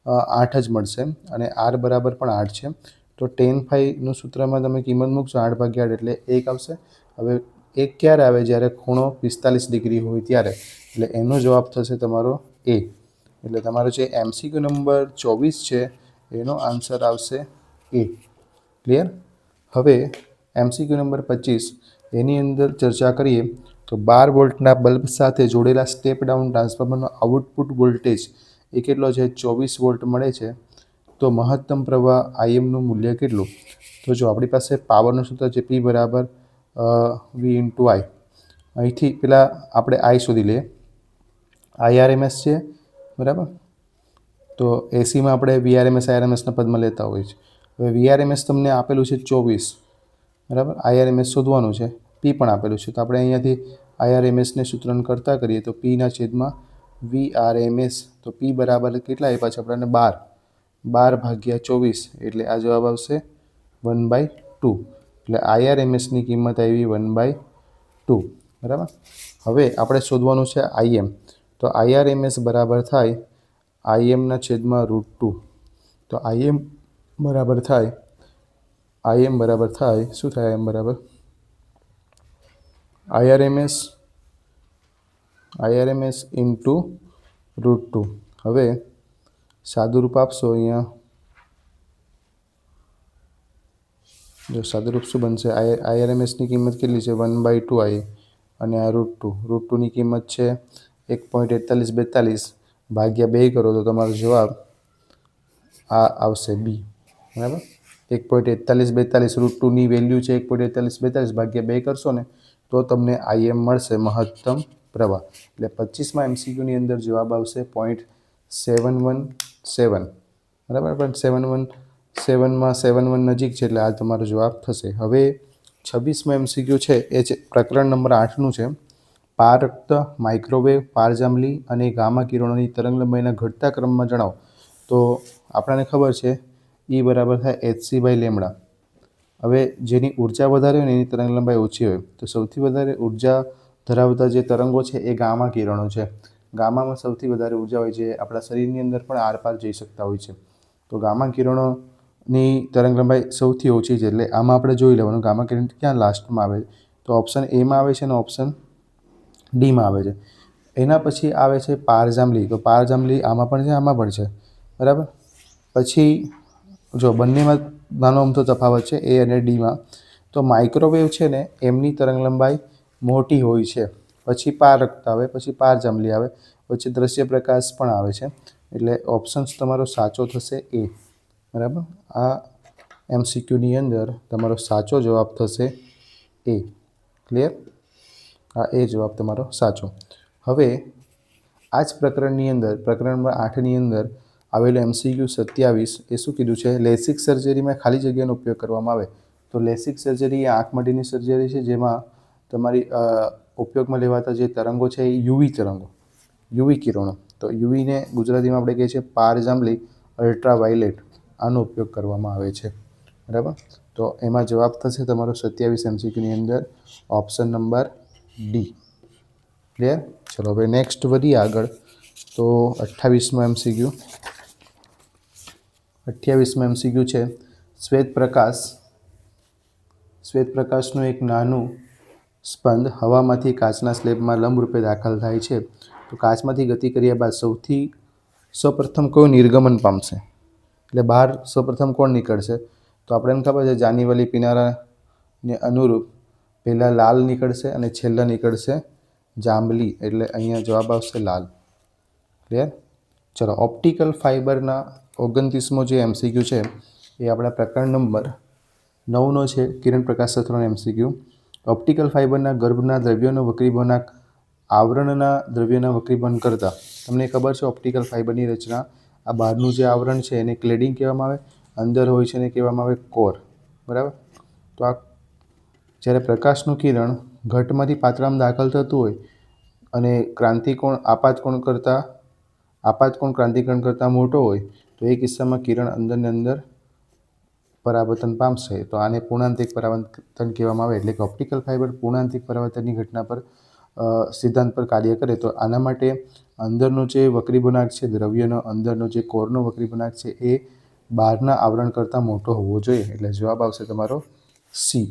8 જ મળશે અને R બરાબર પણ 8 છે. તો tan phi નું સૂત્રમાં તમે કિંમત મૂકશો 8/8 એટલે 1 આવશે. હવે 1 ક્યારે આવે? જ્યારે ખૂણો 45 ડિગ્રી હોય ત્યારે. એટલે એનો જવાબ થશે તમારો એ. એટલે તમારો જે MCQ નંબર 24 છે એનો આન્સર આવશે એ. ક્લિયર. હવે MCQ નંબર 25 એની અંદર ચર્ચા કરીએ તો 12 વોલ્ટના બલ્બ સાથે જોડેલા સ્ટેપ ડાઉન ટ્રાન્સફોર્મરનો આઉટપુટ વોલ્ટેજ એ કેટલો છે? 24 વોલ્ટ મળે છે. તો મહત્તમ પ્રવાહ IMનું મૂલ્ય કેટલું? તો જો આપણી પાસે પાવરનું સૂત્ર છે P બરાબર વી ઇન્ટુ આઈ. અહીંથી પેલા આપણે આઈ શોધી લઈએ. આઈઆરએમએસ છે, બરાબર. તો એસીમાં આપણે વીઆરએમએસ આઈઆરએમએસના પદમાં લેતા હોઈએ છીએ. હવે વીઆરએમએસ તમને આપેલું છે 24, બરાબર. આઈઆરએમએસ શોધવાનું છે, પી પણ આપેલું છે. તો આપણે અહીંયાથી આઈઆરએમએસને સૂત્રણ કરતા કરીએ તો પીના છેદમાં વીઆરએમએસ. તો પી બરાબર કેટલા આપ્યા છે આપણને? 12 / 24, એટલે આ જવાબ આવશે 1/2. એટલે આઈઆરએમએસની કિંમત આવી 1/2, બરાબર. હવે આપણે શોધવાનું છે આઈએમ. તો આઈઆરએમએસ બરાબર થાય આઈએમના છેદમાં √2. તો આઈએમ બરાબર થાય શું થાય? આઈએમ બરાબર આઈઆરએમએસ ઇન્ટુ √2. હવે સાદુરૂપ આપશો અહીંયા, જો સાદુરૂપ શું બનશે? આઈઆરએમએસની કિંમત કેટલી છે? 1/2 આઈ, અને આ √2ની કિંમત છે 1.4142. ભાગ્યા 2 કરો તો તમારો જવાબ આ આવશે બી, બરાબર. 1.4142 √2ની વેલ્યુ છે 1.4142, ભાગ્યા 2 કરશો ને તો તમને આઈએમ મળશે, મહત્તમ પ્રવાહ. એટલે 25મા એમસીક્યુની અંદર જવાબ આવશે 0.717, બરાબર. પણ 717માં 71 નજીક છે, એટલે આ તમારો જવાબ થશે. હવે 26મો એમસીક્યુ છે એ છે પ્રકરણ નંબર 8નું છે. પાર રક્ત, માઇક્રોવેવ, પારજાંબલી અને ગામા કિરણોની તરંગલંબાઈના ઘટતા ક્રમમાં જણાવો. તો આપણને ખબર છે E બરાબર થાય hc/λ. હવે જેની ઉર્જા વધારે હોય ને એની તરંગલંબાઈ ઓછી હોય. તો સૌથી વધારે ઉર્જા ધરાવતા જે તરંગો છે એ ગામા કિરણો છે. ગામામાં સૌથી વધારે ઉર્જા હોય છે, આપણા શરીરની અંદર પણ આરપાર જઈ શકતા હોય છે. તો ગામા કિરણોની તરંગલંબાઈ સૌથી ઓછી છે, એટલે આમાં આપણે જોઈ લેવાનું ગામા કિરણ ક્યાં લાસ્ટમાં આવે છે. તો ઓપ્શન એમાં આવે છે અને ઓપ્શન ડીમાં આવે છે. એના પછી આવે છે પારજાંબલી. તો પારજાંબલી આમાં પણ છે, આમાં પણ છે, બરાબર. પછી જો બંનેમાં નાનો અમથો તફાવત છે એ અને ડીમાં. તો માઇક્રોવેવ છે ને એમની તરંગલંબાઈ મોટી હોય છે. પછી પાર રક્ત આવે, પછી પારજાંબલી આવે, પછી દ્રશ્ય પ્રકાશ પણ આવે છે. એટલે ઓપ્શન્સ તમારો સાચો થશે એ, બરાબર. આ એમસીક્યુની અંદર તમારો સાચો જવાબ થશે એ. ક્લિયર? આ એ જવાબ તમારો સાચો. હવે આ જ પ્રકરણની અંદર પ્રકરણ નંબર 8ની અંદર આવેલું એમસીક્યુ 27 એ શું કીધું છે? લેસિક સર્જરીમાં ખાલી જગ્યાનો ઉપયોગ કરવામાં આવે. તો લેસિક સર્જરી એ આંખ માટેની સર્જરી છે, જેમાં તમારી ઉપયોગમાં લેવાતા જે તરંગો છે એ યુવી કિરણો. તો યુવીને ગુજરાતીમાં આપણે કહીએ છીએ પારજાંબલી, અલ્ટ્રાવાયોલેટ, આનો ઉપયોગ કરવામાં આવે છે, બરાબર. તો એમાં જવાબ થશે તમારો 27 એમસીક્યુની અંદર ઓપ્શન નંબર ડી. ક્લિયર? ચલો હવે નેક્સ્ટ વધીએ આગળ. તો 28મો એમસીક્યુ. 28મો એમસીક્યુ છે શ્વેતપ્રકાશનું એક નાનું સ્પંદ હવામાંથી કાચના સ્લેબમાં લંબરૂપે દાખલ થાય છે. તો કાચમાંથી ગતિ કર્યા બાદ સૌપ્રથમ કયું નિર્ગમન પામશે? એટલે બહાર સૌપ્રથમ કોણ નીકળશે? તો આપણે એમ ખબર છે જાનીવાલી પીનારાને અનુરૂપ પહેલાં લાલ નીકળશે અને છેલ્લા નીકળશે જાંબલી. એટલે અહીંયા જવાબ આવશે લાલ. ક્લિયર? ચલો ઓપ્ટિકલ ફાઇબરના 29મો જે એમસીક્યુ છે એ આપણા પ્રકરણ નંબર 9નો છે, કિરણ પ્રકાશ શાસ્ત્રનો એમસીક્યુ. ઓપ્ટિકલ ફાઇબરના ગર્ભના દ્રવ્યોનો વક્રીભવનાંક આવરણના દ્રવ્યના વક્રીભવન કરતાં. તમને ખબર છે ઓપ્ટિકલ ફાઇબરની રચના, આ બહારનું જે આવરણ છે એને ક્લેડિંગ કહેવામાં આવે, અંદર હોય છે એને કહેવામાં આવે કોર, બરાબર. તો આ જ્યારે પ્રકાશનું કિરણ ઘટમાંથી પાત્રામાં દાખલ થતું હોય અને આપાતકોણ ક્રાંતિકોણ કરતાં મોટો હોય તો એ કિસ્સામાં કિરણ અંદરને અંદર પરાવર્તન પામશે. તો આને પૂર્ણાંતિક પરાવર્તન કહેવામાં આવે. એટલે કે ઓપ્ટિકલ ફાઇબર પૂર્ણાંતિક પરાવર્તનની ઘટના પર સિદ્ધાંત પર કાર્ય કરે. તો આના માટે અંદરનો જે વક્રીભવનાંક છે દ્રવ્યનો, અંદરનો જે કોરનો વક્રીભવનાંક છે એ બહારના આવરણ કરતાં મોટો હોવો જોઈએ. એટલે જવાબ આવશે તમારો સી.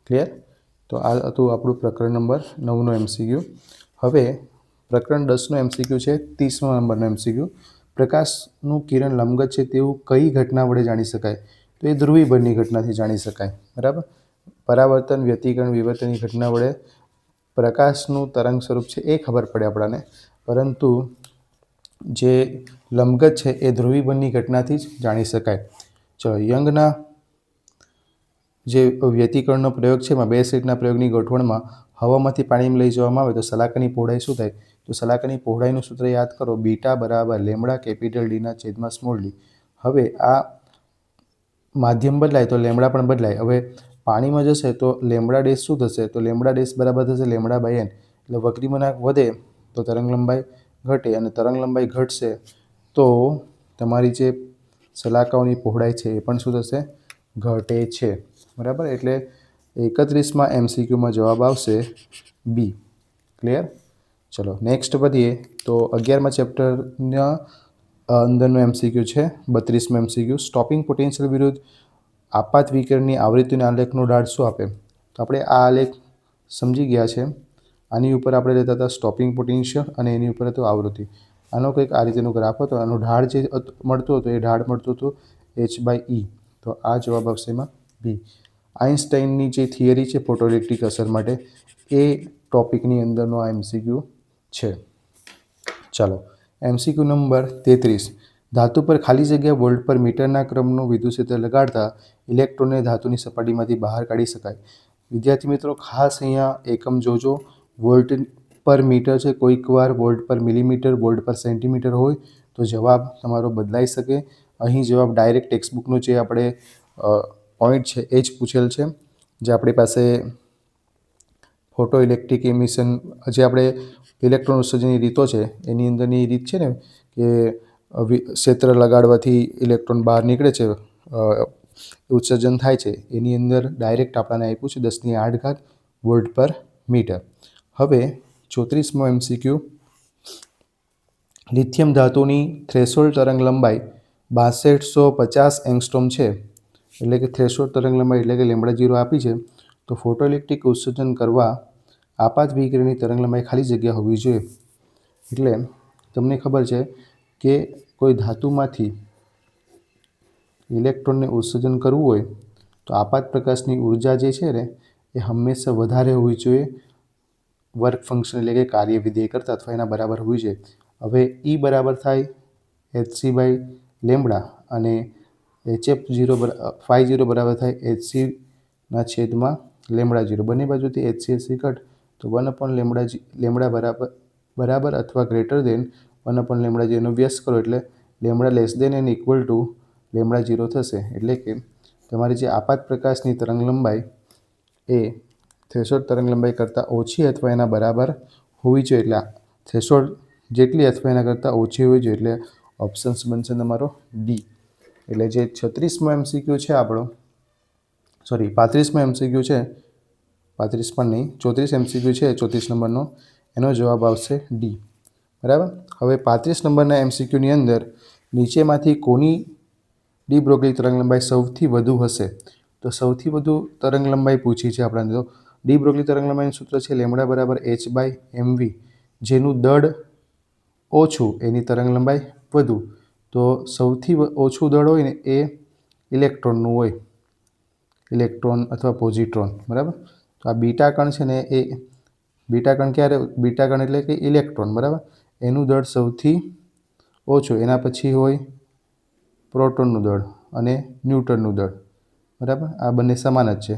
ક્લિયર? તો આ હતું આપણું પ્રકરણ નંબર 9નો એમસીક્યુ. હવે પ્રકરણ 10નો એમસીક્યુ છે 30મા નંબરનો એમસીક્યુ. પ્રકાશનું કિરણ લંબગત છે તેવું કઈ ઘટના વડે જાણી શકાય? તો એ ધ્રુવીભરની ઘટનાથી જાણી શકાય, બરાબર. પરાવર્તન, વ્યતિકરણ, વિવર્તનની ઘટના વડે પ્રકાશનું તરંગ સ્વરૂપ છે એ ખબર પડે આપણને, પરંતુ જે લંબગત છે એ ધ્રુવીભરની ઘટનાથી જ જાણી શકાય. ચલો જે વ્યતિકરણનો પ્રયોગ છે એમાં 2 સ્લિટના પ્રયોગની ગોઠવણમાં હવામાંથી પાણીમાં લઈ જવામાં આવે તો સલાખાની પહોળાઈ શું થાય? તો સલાખાની પહોળાઈનું સૂત્ર યાદ કરો, બીટા બરાબર લેમડા કેપિટલ ડીના છેદમાં સ્મોલ ડી. હવે આ માધ્યમ બદલાય તો લેમડા પણ બદલાય. હવે પાણીમાં જશે તો લેમડા ડેશ શું થશે? તો લેમડા ડેશ બરાબર થશે લેમડા બાય એન. એટલે વક્રીમનાક વધે તો તરંગ લંબાઈ ઘટે, અને તરંગ લંબાઈ ઘટશે તો તમારી જે સલાખાઓની પહોળાઈ છે એ પણ શું થશે? ઘટે છે. બરાબર. એટલે 31માં MCQમાં જવાબ આવશે બી. ક્લિયર? ચલો નેક્સ્ટ વધીએ તો 11મા ચેપ્ટરના અંદરનો MCQ છે 32મો MCQ. સ્ટોપિંગ પોટેન્શિયલ વિરુદ્ધ આપાત વિકિરણની આવૃત્તિના આલેખનો ઢાળ શું આપે? તો આપણે આ આલેખ સમજી ગયા છે. આની ઉપર આપણે લેતા હતા સ્ટોપિંગ પોટેન્શિયલ અને એની ઉપર હતું આવૃત્તિ. આનો કંઈક આ રીતેનો ગ્રાફ હતો. આનો ઢાળ જે મળતો હતો એ ઢાળ મળતું હતું h/e. તો આ જવાબ આવશે એમાં બી. આઇન્સ્ટાઈનની જે થિયરી છે ફોટોઇલેક્ટ્રિક અસર માટે એ ટોપિકની અંદરનો આ MCQ છે. ચાલો MCQ નંબર 33. ધાતુ પર ખાલી જગ્યા વોલ્ટ પર મીટરના ક્રમનું વિદ્યુત ક્ષેત્ર લગાડતા ઇલેક્ટ્રોનને ધાતુની સપાટીમાંથી બહાર કાઢી શકાય. વિદ્યાર્થી મિત્રો ખાસ અહીંયા એકમ જોજો. વોલ્ટ પર મીટર છે, કોઈક વાર વોલ્ટ પર મિલીમીટર, વોલ્ટ પર સેન્ટીમીટર હોય તો જવાબ તમારો બદલાઈ શકે. અહીં જવાબ ડાયરેક્ટ ટેક્સ્ટબુકનો જે આપણે પોઈન્ટ છે એ જ પૂછેલ છે. જે આપણી પાસે ફોટો ઇલેક્ટ્રિક એમિશન જે આપણે ઇલેક્ટ્રોન ઉત્સર્જનની રીતો છે એની અંદરની રીત છે ને કે ક્ષેત્ર લગાડવાથી ઇલેક્ટ્રોન બહાર નીકળે છે, ઉત્સર્જન થાય છે, એની અંદર ડાયરેક્ટ આપણને આપ્યું છે 10⁸ વોલ્ટ પર મીટર. હવે 34મો MCQ. લિથિયમ ધાતુની થ્રેશોલ્ડ તરંગ લંબાઈ 6250 એંગસ્ટ્રોમ છે. એટલે કે થ્રેશોલ્ડ તરંગ લંબાઈ એટલે કે λ0 આપી છે. તો ફોટોઇલેક્ટ્રિક ઉત્સર્જન કરવા આપાત વિકિરણની તરંગ લંબાઈ ખાલી જગ્યા હોવી જોઈએ. એટલે તમને ખબર છે કે કોઈ ધાતુમાંથી ઇલેક્ટ્રોનને ઉત્સર્જન કરવું હોય તો આપાત પ્રકાશની ઉર્જા જે છે ને એ હંમેશા વધારે હોવી જોઈએ વર્ક ફંક્શન એટલે કે કાર્ય વિધેય કરતાં, અથવા એના બરાબર હોવી જોઈએ. હવે E બરાબર થાય hc/λ અને F0 બરાબર થાય hc/λ0. બંને બાજુથી hc કટ તો 1/λ બરાબર અથવા ગ્રેટર દેન 1/λ0 નો વ્યસ્ત કરો એટલે λ less than and equal to λ0 થશે. એટલે કે તમારી જે આપાત પ્રકાશની તરંગ લંબાઈ એ થ્રેશોલ્ડ તરંગ લંબાઈ કરતાં ઓછી અથવા એના બરાબર હોવી જોઈએ. એટલે થ્રેશોલ્ડ જેટલી અથવા એના કરતાં ઓછી હોવી જોઈએ. એટલે ઓપ્શન્સ બનશે તમારો ડી. એટલે જે 36મો MCQ છે આપણો 35મો MCQ છે, 35 પણ નહીં 34 MCQ છે 34 નંબરનો, એનો જવાબ આવશે ડી. બરાબર. હવે 35 નંબરના MCQની અંદર નીચેમાંથી કોની ડી બ્રોગલી તરંગ લંબાઈ સૌથી વધુ હશે? તો સૌથી વધુ તરંગ લંબાઈ પૂછી છે આપણને. તો ડી બ્રોગલી તરંગ લંબાઈનું સૂત્ર છે λ બરાબર h/mv. જેનું દળ ઓછું એની તરંગ લંબાઈ વધુ. તો સૌથી ઓછું દળ હોય ને એ ઇલેક્ટ્રોનનું હોય, ઇલેક્ટ્રોન અથવા પોઝિટ્રોન. બરાબર. તો આ બીટા કણ છે ને એ બીટા કણ એટલે કે ઇલેક્ટ્રોન. બરાબર. એનું દળ સૌથી ઓછું, એના પછી હોય પ્રોટોનનું દળ અને ન્યુટ્રનનું દળ. બરાબર. આ બંને સમાન જ છે.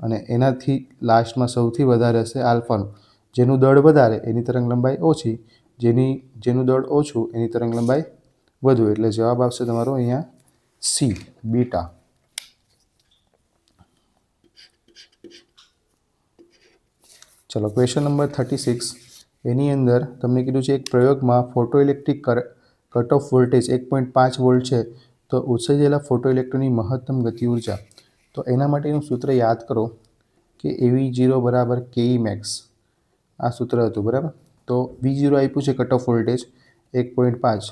અને એનાથી લાસ્ટમાં સૌથી વધારે હશે આલ્ફાનું. જેનું દળ વધારે એની તરંગ લંબાઈ ઓછી, જેનું દળ ઓછું એની તરંગ લંબાઈ વધુ. એટલે જવાબ આવશે તમારો અહીંયા સી બીટા. ચલો ક્વેશ્ચન નંબર 36. એની અંદર તમને કીધું છે એક પ્રયોગમાં photoelectric cut off voltage 1.5 volt છે. તો ઉત્સર્જેલા ફોટોઇલેક્ટ્રોનની મહત્તમ ગતિ ઉર્જા. તો એના માટેનું સૂત્ર યાદ કરો કે Av0 બરાબર ke max. આ સૂત્ર હતું. બરાબર. તો V0 આપ્યું છે કટ ઓફ વોલ્ટેજ 1.5,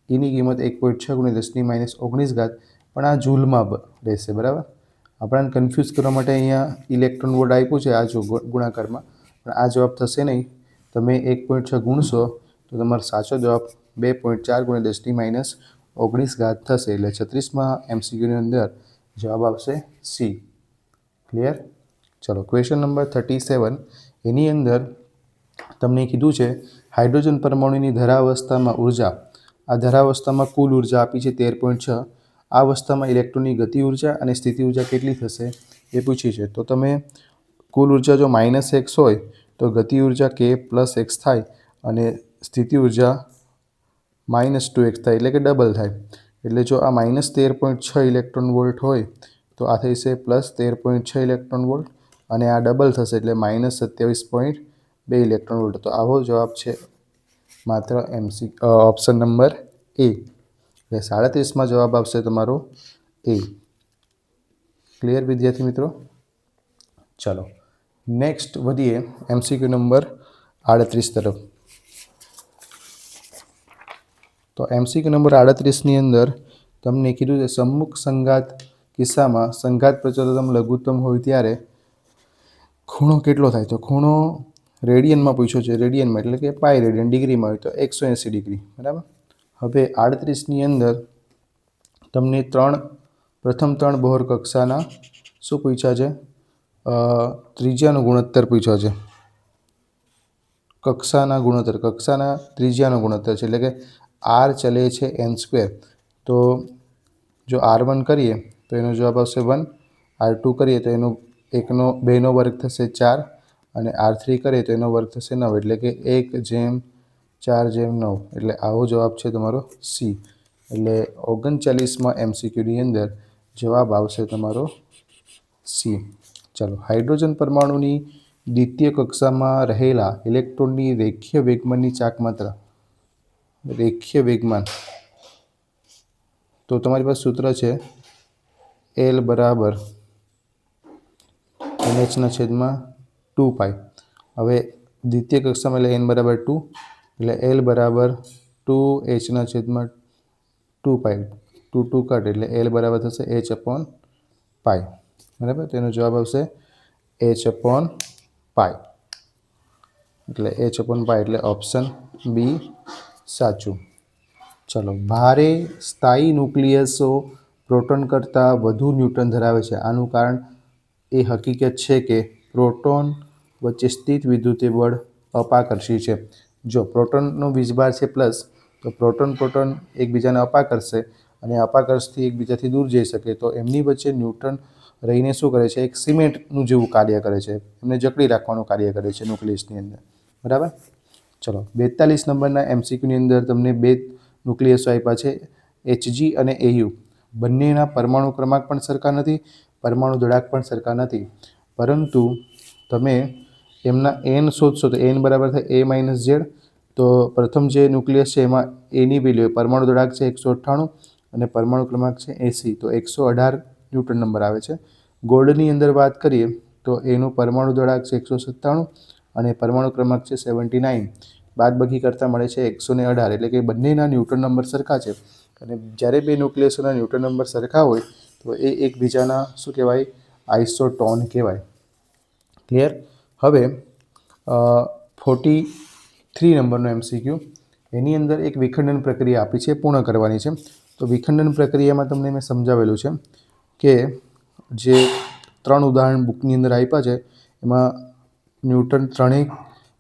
એની કિંમત 1.6 × 10⁻19 પણ આ જૂલમાં રહેશે. બરાબર. આપણને કન્ફ્યુઝ કરવા માટે અહીંયા ઇલેક્ટ્રોન વોલ્ટ આપ્યું છે આ ગુણાકારમાં, પણ આ જવાબ થશે નહીં. તમે 1.6 ગુણશો તો તમારો સાચો જવાબ 2.4 × 10⁻19 થશે. એટલે 36માં MCQની અંદર જવાબ આવશે સી. ક્લિયર? ચલો ક્વેશ્ચન નંબર 37. એની અંદર તમને કીધું છે હાઇડ્રોજન પરમાણુની ધરાવસ્થામાં ઉર્જા. આ ધરાવસ્થામાં કુલ ઉર્જા આપી છે 13.6. આ અવસ્થામાં ઇલેક્ટ્રોનની ગતિ ઉર્જા અને સ્થિતિ ઉર્જા કેટલી થશે એ પૂછી છે. તો તમે કુલ ઉર્જા જો -x હોય તો ગતિ ઉર્જા k + x થાય અને સ્થિતિ ઉર્જા -2x થાય, એટલે કે ડબલ થાય. એટલે જો આ -13.6 ઇલેક્ટ્રોન વોલ્ટ હોય તો આ થશે +13.6 ઇલેક્ટ્રોન વોલ્ટ અને આ ડબલ થશે એટલે -27.2 ઇલેક્ટ્રોન વોલ્ટ. તો આવો જવાબ છે માત્ર ઓપ્શન નંબર એ. એટલે 37માં જવાબ આવશે તમારો એ. ક્લિયર વિદ્યાર્થી મિત્રો? ચાલો નેક્સ્ટ વધીએ MCQ નંબર 38 તરફ. તો MCQ નંબર 38ની અંદર તમને કીધું છે સમ્મુખ સંઘાત કિસ્સામાં સંઘાત પ્રચલન લઘુત્તમ હોય ત્યારે ખૂણો કેટલો થાય? તો ખૂણો રેડિયનમાં પૂછ્યો છે, રેડિયનમાં એટલે કે પાઈ રેડિયન, ડિગ્રીમાં હોય તો 180 ડિગ્રી, બરાબર. હવે 38ની અંદર તમને પ્રથમ ત્રણ બોહર કક્ષાના શું પૂછ્યા છે? ત્રિજ્યાનો ગુણોત્તર પૂછ્યો છે. કક્ષાના ત્રિજ્યાનો ગુણોત્તર છે, એટલે કે r ચલે છે n². તો જો r1 કરીએ તો એનો જવાબ આવશે 1, r2 કરીએ તો એનો 2નો વર્ગ થશે 4 અને r3 કરીએ તો એનો વર્ગ થશે 9, એટલે કે 1/4/9. એટલે આવો જવાબ છે તમારો સી. એટલે 39માં MCQની અંદર જવાબ આવશે તમારો સી. ચાલો, હાઇડ્રોજન પરમાણુની દ્વિતીય કક્ષામાં રહેલા ઇલેક્ટ્રોનની રેખીય વેગમાનની ચાક માત્રા. રેખીય વેગમાન, તો તમારી પાસે સૂત્ર છે L = NH/2π. હવે દ્વિતીય કક્ષામાં એટલે n = 2 એટલે L = 2h/2π. 2 કટ એટલે L બરાબર થશે h/π. બરાબર, તેનો જવાબ આવશે h/π. એટલે h/π એટલે ઓપ્શન બી સાચું. ચલો, ભારે સ્થાયી ન્યુક્લિયસો પ્રોટોન કરતાં વધુ ન્યુટ્રોન ધરાવે છે. આનું કારણ એ હકીકત છે કે પ્રોટોન વચ્ચે સ્થિત વિદ્યુતીય બળ અપાકર્ષી છે. જો પ્રોટોનનો વીજભાર છે પ્લસ, તો પ્રોટોન એકબીજાને અપાકર્ષશે અને અપાકર્ષથી એકબીજાથી દૂર જઈ શકે. તો એમની વચ્ચે ન્યુટ્રોન રહીને શું કરે છે? એક સિમેન્ટનું જેવું કાર્ય કરે છે. એમને જકડી રાખવાનું કાર્ય કરે છે ન્યુક્લિયસની અંદર, બરાબર. ચલો, 42 નંબરના MCQની અંદર તમને 2 ન્યુક્લિયસો આપ્યા છે, Hg અને Au. બંનેના પરમાણુ ક્રમાંક પણ સરખા નથી, પરમાણુ દળાંક પણ સરખા નથી, પરંતુ તમે એમના n શોધશો તો n બરાબર થાય a - z. તો પ્રથમ જે ન્યુક્લિયસ છે એમાં એની વેલ્યુ પરમાણુ દળાંક છે 198 અને પરમાણુ ક્રમાંક છે 80, તો 118 ન્યૂટન નંબર આવે છે. ગોલ્ડની અંદર વાત કરીએ તો એનું પરમાણુ દળાંક છે 197 અને પરમાણુ ક્રમાંક છે 79. બાદબાકી કરતાં મળે છે 118, એટલે કે બંનેના ન્યૂટન નંબર સરખા છે. અને જ્યારે બે ન્યુક્લિયસોના ન્યૂટન નંબર સરખા હોય તો એ એકબીજાના શું કહેવાય? આઇસોટોન કહેવાય. ક્લિયર? હવે 43 નંબરનો MCQ, એની અંદર એક વિખંડન પ્રક્રિયા આપી છે, પૂર્ણ કરવાની છે. તો વિખંડન પ્રક્રિયામાં તમને મેં સમજાવેલું છે કે જે 3 ઉદાહરણ બુકની અંદર આપ્યા છે એમાં ન્યૂટન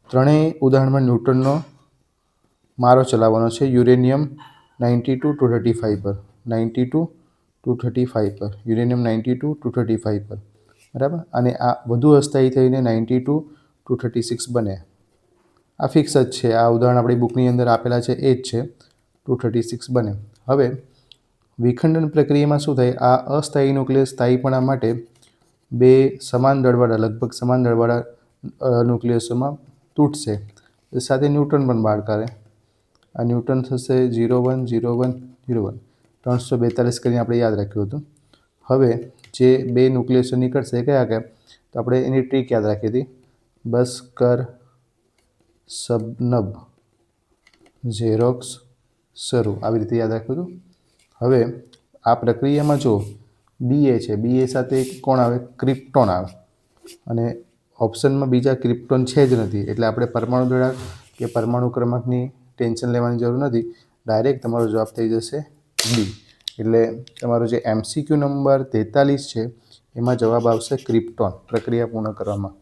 ત્રણેય ઉદાહરણમાં ન્યૂટનનો મારો ચલાવવાનો છે યુરેનિયમ 92-235 પર, 92-235 પર, યુરેનિયમ 92-235 પર, બરાબર. અને આ વધુ અસ્થાયી થઈને 92-236 બને. આ ફિક્સ જ છે, આ ઉદાહરણ આપણી બુકની અંદર આપેલા છે એ જ છે, 236 બને. હવે વિખંડન પ્રક્રિયામાં શું થાય? આ અસ્થાયી ન્યુક્લિયસ સ્થાયીપણા માટે 2 સમાન દળવાળા, લગભગ સમાન દળવાળા ન્યુક્લિયસોમાં તૂટશે. સાથે ન્યૂટન પણ બહાર કાઢે. આ ન્યૂટન થશે 0, 1, 0, 1, 0, 1, 342 કરીને આપણે યાદ રાખ્યું હતું. હવે જે 2 ન્યુક્લિયસો નીકળશે એ કયા? તો આપણે એની ટ્રીક યાદ રાખી હતી, બસ્કર સબનબ ઝેરોક્સ શરૂ, આવી રીતે યાદ રાખ્યું હતું. હવે આ પ્રક્રિયામાં જો Ba છે, Ba સાથે કોણ આવે? ક્રિપ્ટોન આવે. અને ઓપ્શનમાં બીજા ક્રિપ્ટોન છે જ નથી, એટલે આપણે પરમાણુ દળાંક કે પરમાણુ ક્રમાંકની ટેન્શન લેવાની જરૂર નથી. ડાયરેક્ટ તમારો જવાબ થઈ જશે બી. એટલે તમારો જે MCQ નંબર 43 છે એમાં જવાબ આવશે ક્રિપ્ટોન પ્રક્રિયા પૂર્ણ કરવામાં.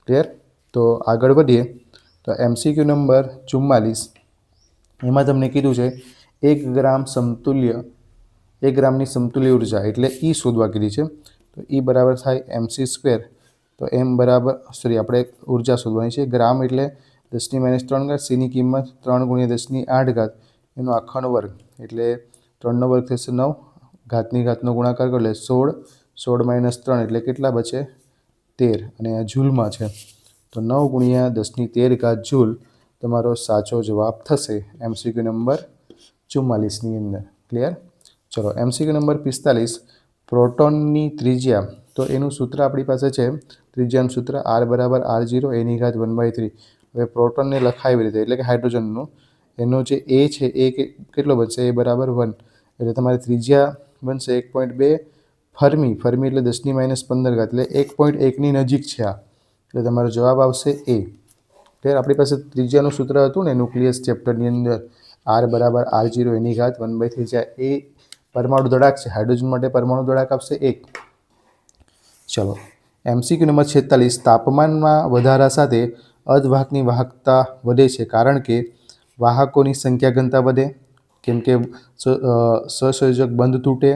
ક્લિયર? તો આગળ વધીએ તો MCQ નંબર 44, એમાં તમને કીધું છે 1 ગ્રામ સમતુલ્ય 1 ગ્રામની સમતુલ્ય ઉર્જા એટલે E શોધવા કીધી છે. તો E બરાબર થાય mc². તો m બરાબર આપણે ઉર્જા શોધવાની છે. ગ્રામ એટલે 10⁻³ સીની કિંમત 3 × 10⁸ એનો આખાનો વર્ગ એટલે 3નો વર્ગ થશે 9, ઘાતની ઘાતનો ગુણાકાર કરો એટલે 16, 16 - 3 એટલે કેટલા બચે 13, અને આ જૂલમાં છે. તો 9 × 10⁻13 જૂલ તમારો સાચો જવાબ થશે MCQ નંબર 44ની અંદર. ક્લિયર? ચલો MCQ નંબર 45, પ્રોટોનની ત્રિજ્યા. તો એનું સૂત્ર આપણી પાસે છે. ત્રિજ્યાનું સૂત્ર R = R0 (a⁻1/3). હવે પ્રોટોનને લખાય એવી રીતે, એટલે કે હાઇડ્રોજનનું એનો જે A છે એ કેટલો બનશે? A = 1. એટલે તમારી ત્રિજ્યા બનશે 1.2. ફર્મી એટલે 10⁻15 એટલે 1.1ની નજીક છે આ, એટલે તમારો જવાબ આવશે A. ત્યારે આપણી પાસે ત્રિજ્યાનું સૂત્ર હતું ને ન્યુક્લિયસ ચેપ્ટરની અંદર, R = R0 (a⁻1/3). જ્યાં એ પરમાણુ દળાક છે, હાઇડ્રોજન માટે પરમાણુ દળાક આપશે 1. ચલો MCQ નંબર 46, તાપમાનમાં વધારા સાથે અર્ધવાહકની વાહકતા વધે છે કારણ કે વાહકોની સંખ્યા ઘનતા વધે, કેમ કે સહસંયોજક બંધ તૂટે,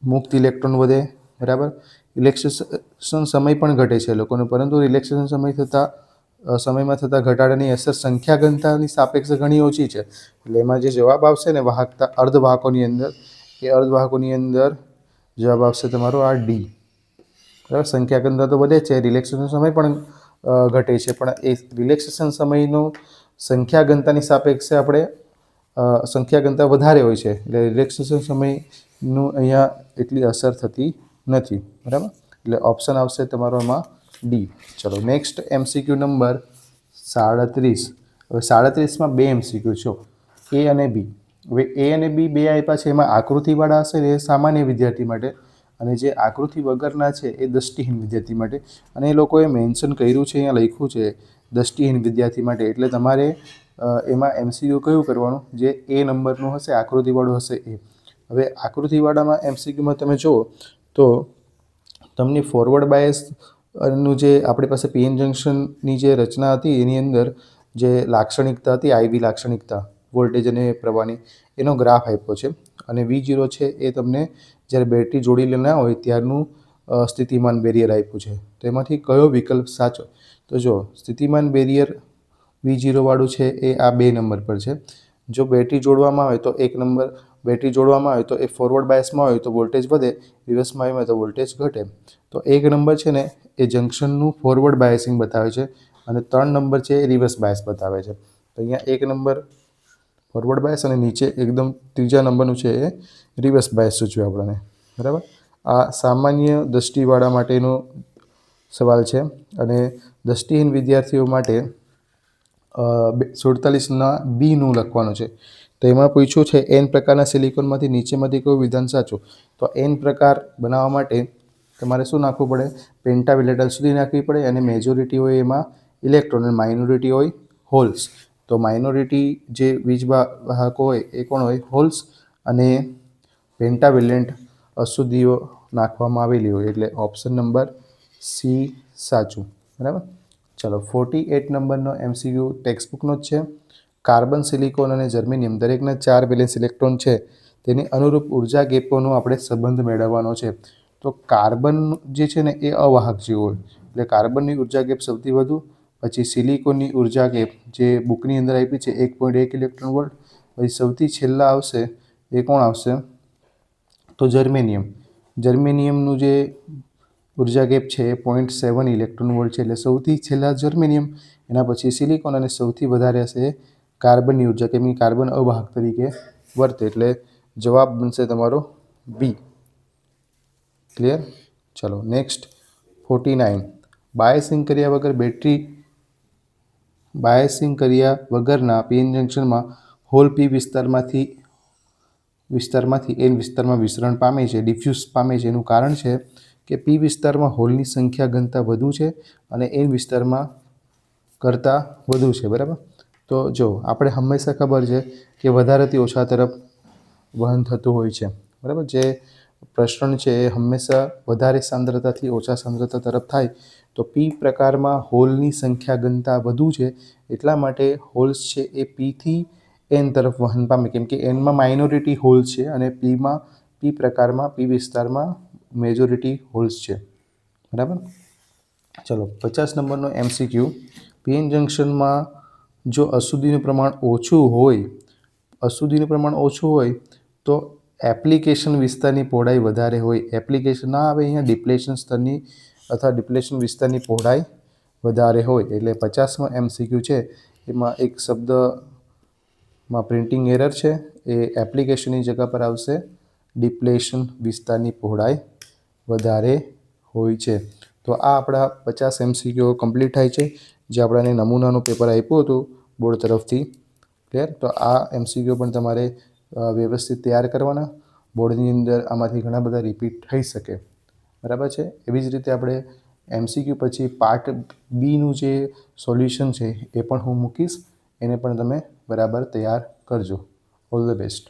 મુક્ત ઇલેક્ટ્રોન વધે, બરાબર. રિલેક્સેશન સમય પણ ઘટે છે લોકોનો, પરંતુ રિલેક્સેશન સમયમાં થતા ઘટાડાની અસર સંખ્યા ઘનતાની સાપેક્ષે ઘણી ઓછી છે. એટલે એમાં જે જવાબ આવશે ને વાહકતા અર્ધવાહકોની અંદર, એ અર્ધવાહકોની અંદર જવાબ આવશે તમારો આ D. બરાબર. સંખ્યા ઘનતા તો વધે છે, રિલેક્સેશન સમય પણ ઘટે છે, પણ એ રિલેક્સેશન સમયનો સંખ્યા ઘનતાની સાપેક્ષે આપણે સંખ્યા ઘનતા વધારે હોય છે, એટલે રિલેક્સેશન સમયનું અહીંયા એટલી અસર થતી નથી. બરાબર. એટલે ઓપ્શન આવશે તમારો એમાં D. ચલો નેક્સ્ટ MCQ નંબર 37. હવે 37માં 2 MCQ છે, A અને B. હવે A અને B બે આપ્યા છે, એમાં આકૃતિવાળા હશે એ સામાન્ય વિદ્યાર્થી માટે, અને જે આકૃતિ વગરના છે એ દૃષ્ટિહીન વિદ્યાર્થી માટે. અને એ લોકોએ મેન્શન કર્યું છે, અહીંયા લખ્યું છે દૃષ્ટિહીન વિદ્યાર્થી માટે. એટલે તમારે એમાં MCQ કયું કરવાનું? જે A નંબરનું હશે, આકૃતિવાળું હશે એ. હવે આકૃતિવાળામાં MCQમાં તમે જુઓ તો તમને ફોરવર્ડ બાયસ નું જે આપણી પાસે PN જંક્શનની જે રચના હતી એની અંદર જે લાક્ષણિકતા હતી, IV લાક્ષણિકતા વોલ્ટેજ અને પ્રવાહની, એનો ગ્રાફ આપ્યો છે. અને V0 છે એ તમને જ્યારે બેટરી જોડી ના હોય ત્યારનું સ્થિતિમાન બેરિયર આપ્યું છે. તો એમાંથી કયો વિકલ્પ સાચો? તો જો સ્થિતિમાન બેરિયર V0 વાળું છે એ આ 2 નંબર પર છે. જો બેટરી જોડવામાં આવે તો 1 નંબર, બેટરી જોડવામાં આવે તો એ ફોરવર્ડ બાયસમાં હોય તો વોલ્ટેજ વધે, રિવર્સમાં આવે તો વોલ્ટેજ ઘટે. તો 1 નંબર છે ને એ જંક્શનનું ફોરવર્ડ બાયસિંગ બતાવે છે, અને 3 નંબર છે એ રિવર્સ બાયસ બતાવે છે. તો અહીંયા 1 નંબર ફોરવર્ડ બાયસ અને નીચે એકદમ ત્રીજા નંબરનું છે એ રિવર્સ બાયસ સૂચવે આપણને. બરાબર. આ સામાન્ય દૃષ્ટિવાળા માટેનો સવાલ છે, અને દૃષ્ટિહીન વિદ્યાર્થીઓ માટે 47ના બીનું લખવાનું છે. તો એમાં પૂછ્યું છે N પ્રકારના સિલિકોનમાંથી નીચેમાંથી કયું વિધાન સાચું? તો N પ્રકાર બનાવવા માટે તમારે શું નાખવું પડે? પેન્ટાવેલેટલ સુધી નાખવી પડે, અને મેજોરિટી હોય એમાં ઇલેક્ટ્રોન અને માઇનોરિટી હોય હોલ્સ. તો માઇનોરિટી જે વીજવાહકો હોય એ કોણ હોય? હોલ્સ. અને પેન્ટાવેલેન્ટ અશુદ્ધિઓ નાખવામાં આવેલી હોય, એટલે ઓપ્શન નંબર C સાચું. બરાબર. ચલો 48 નંબરનો MCQ ટેક્સ્ટબુકનો જ છે. કાર્બન, સિલિકોન અને જર્મેનિયમ દરેકના 4 વેલેન્સ ઇલેક્ટ્રોન છે, તેની અનુરૂપ ઉર્જા ગેપોનો આપણે સંબંધ મેળવવાનો છે. તો કાર્બન જે છે ને એ અવાહક જેવું હોય, એટલે કાર્બનની ઉર્જા ગેપ સૌથી વધુ. પછી સિલિકોનની ઉર્જા ગેપ જે બુકની અંદર આપી છે 1.1 ઇલેક્ટ્રોન વોલ્ટ. પછી સૌથી છેલ્લા આવશે એ કોણ આવશે? તો જર્મેનિયમ. જર્મેનિયમનું જે ઉર્જા ગેપ છે એ 0.7 ઇલેક્ટ્રોન વોલ્ટ છે, એટલે સૌથી છેલ્લા જર્મેનિયમ, એના પછી સિલિકોન, અને સૌથી વધારે હશે કાર્બનની ઉર્જા, કેમ કે કાર્બન અવાહક તરીકે વર્તે. એટલે જવાબ બનશે તમારો B. ક્લિયર? ચલો નેક્સ્ટ 49. બાયસિંગ કર્યા વગરના PN જંક્શનમાં હોલ P વિસ્તારમાંથી N વિસ્તારમાં વિસ્તરણ પામે છે, ડિફ્યુઝ પામે છે. એનું કારણ છે કે P વિસ્તારમાં હોલની સંખ્યા ઘનતા વધુ છે અને N વિસ્તારમાં કરતાં વધુ છે. બરાબર. તો જો આપણે હંમેશા ખબર છે કે વધારેથી ઓછા તરફ વહન થતું હોય છે. બરાબર. જે પ્રસરણ છે એ હંમેશા વધારે સાંદ્રતાથી ઓછા સાંદ્રતા તરફ થાય. તો P પ્રકારમાં હોલની સંખ્યા ઘનતા વધુ છે, એટલા માટે હોલ્સ છે એ Pથી N તરફ વહન પામે, કેમ કે Nમાં માઇનોરિટી હોલ છે અને Pમાં પી પ્રકારમાં પી વિસ્તારમાં મેજોરિટી હોલ્સ છે. બરાબર. ચલો 50 નંબરનો MCQ. પીએન જંકશનમાં જો અશુદ્ધિનું પ્રમાણ ઓછું હોય તો એપ્લિકેશન વિસ્તારની પહોળાઈ વધારે હોય. એપ્લિકેશન ના આવે અહીંયા, ડિપ્લેશન સ્તરની અથવા ડિપ્લેશન વિસ્તારની પહોળાઈ વધારે હોય. એટલે 50માં MCQ છે એમાં એક શબ્દમાં પ્રિન્ટિંગ એરર છે, એ એપ્લિકેશનની જગ્યા પર આવશે. ડિપ્લેશન વિસ્તારની પહોળાઈ વધારે હોય છે. તો આ આપણા 50 MCQ કમ્પ્લીટ થાય છે, જે આપણાને નમૂનાનું પેપર આપ્યું હતું બોર્ડ તરફથી. ક્લિયર? તો આ MCQ પણ તમારે વ્યવસ્થિત તૈયાર કરવાના. બોર્ડની અંદર આમાંથી ઘણા બધા રિપીટ થઈ શકે. બરાબર છે. એવી જ રીતે આપણે MCQ પછી પાર્ટ બીનું જે સોલ્યુશન છે એ પણ હું મૂકીશ. એને પણ તમે બરાબર તૈયાર કરજો. All the best.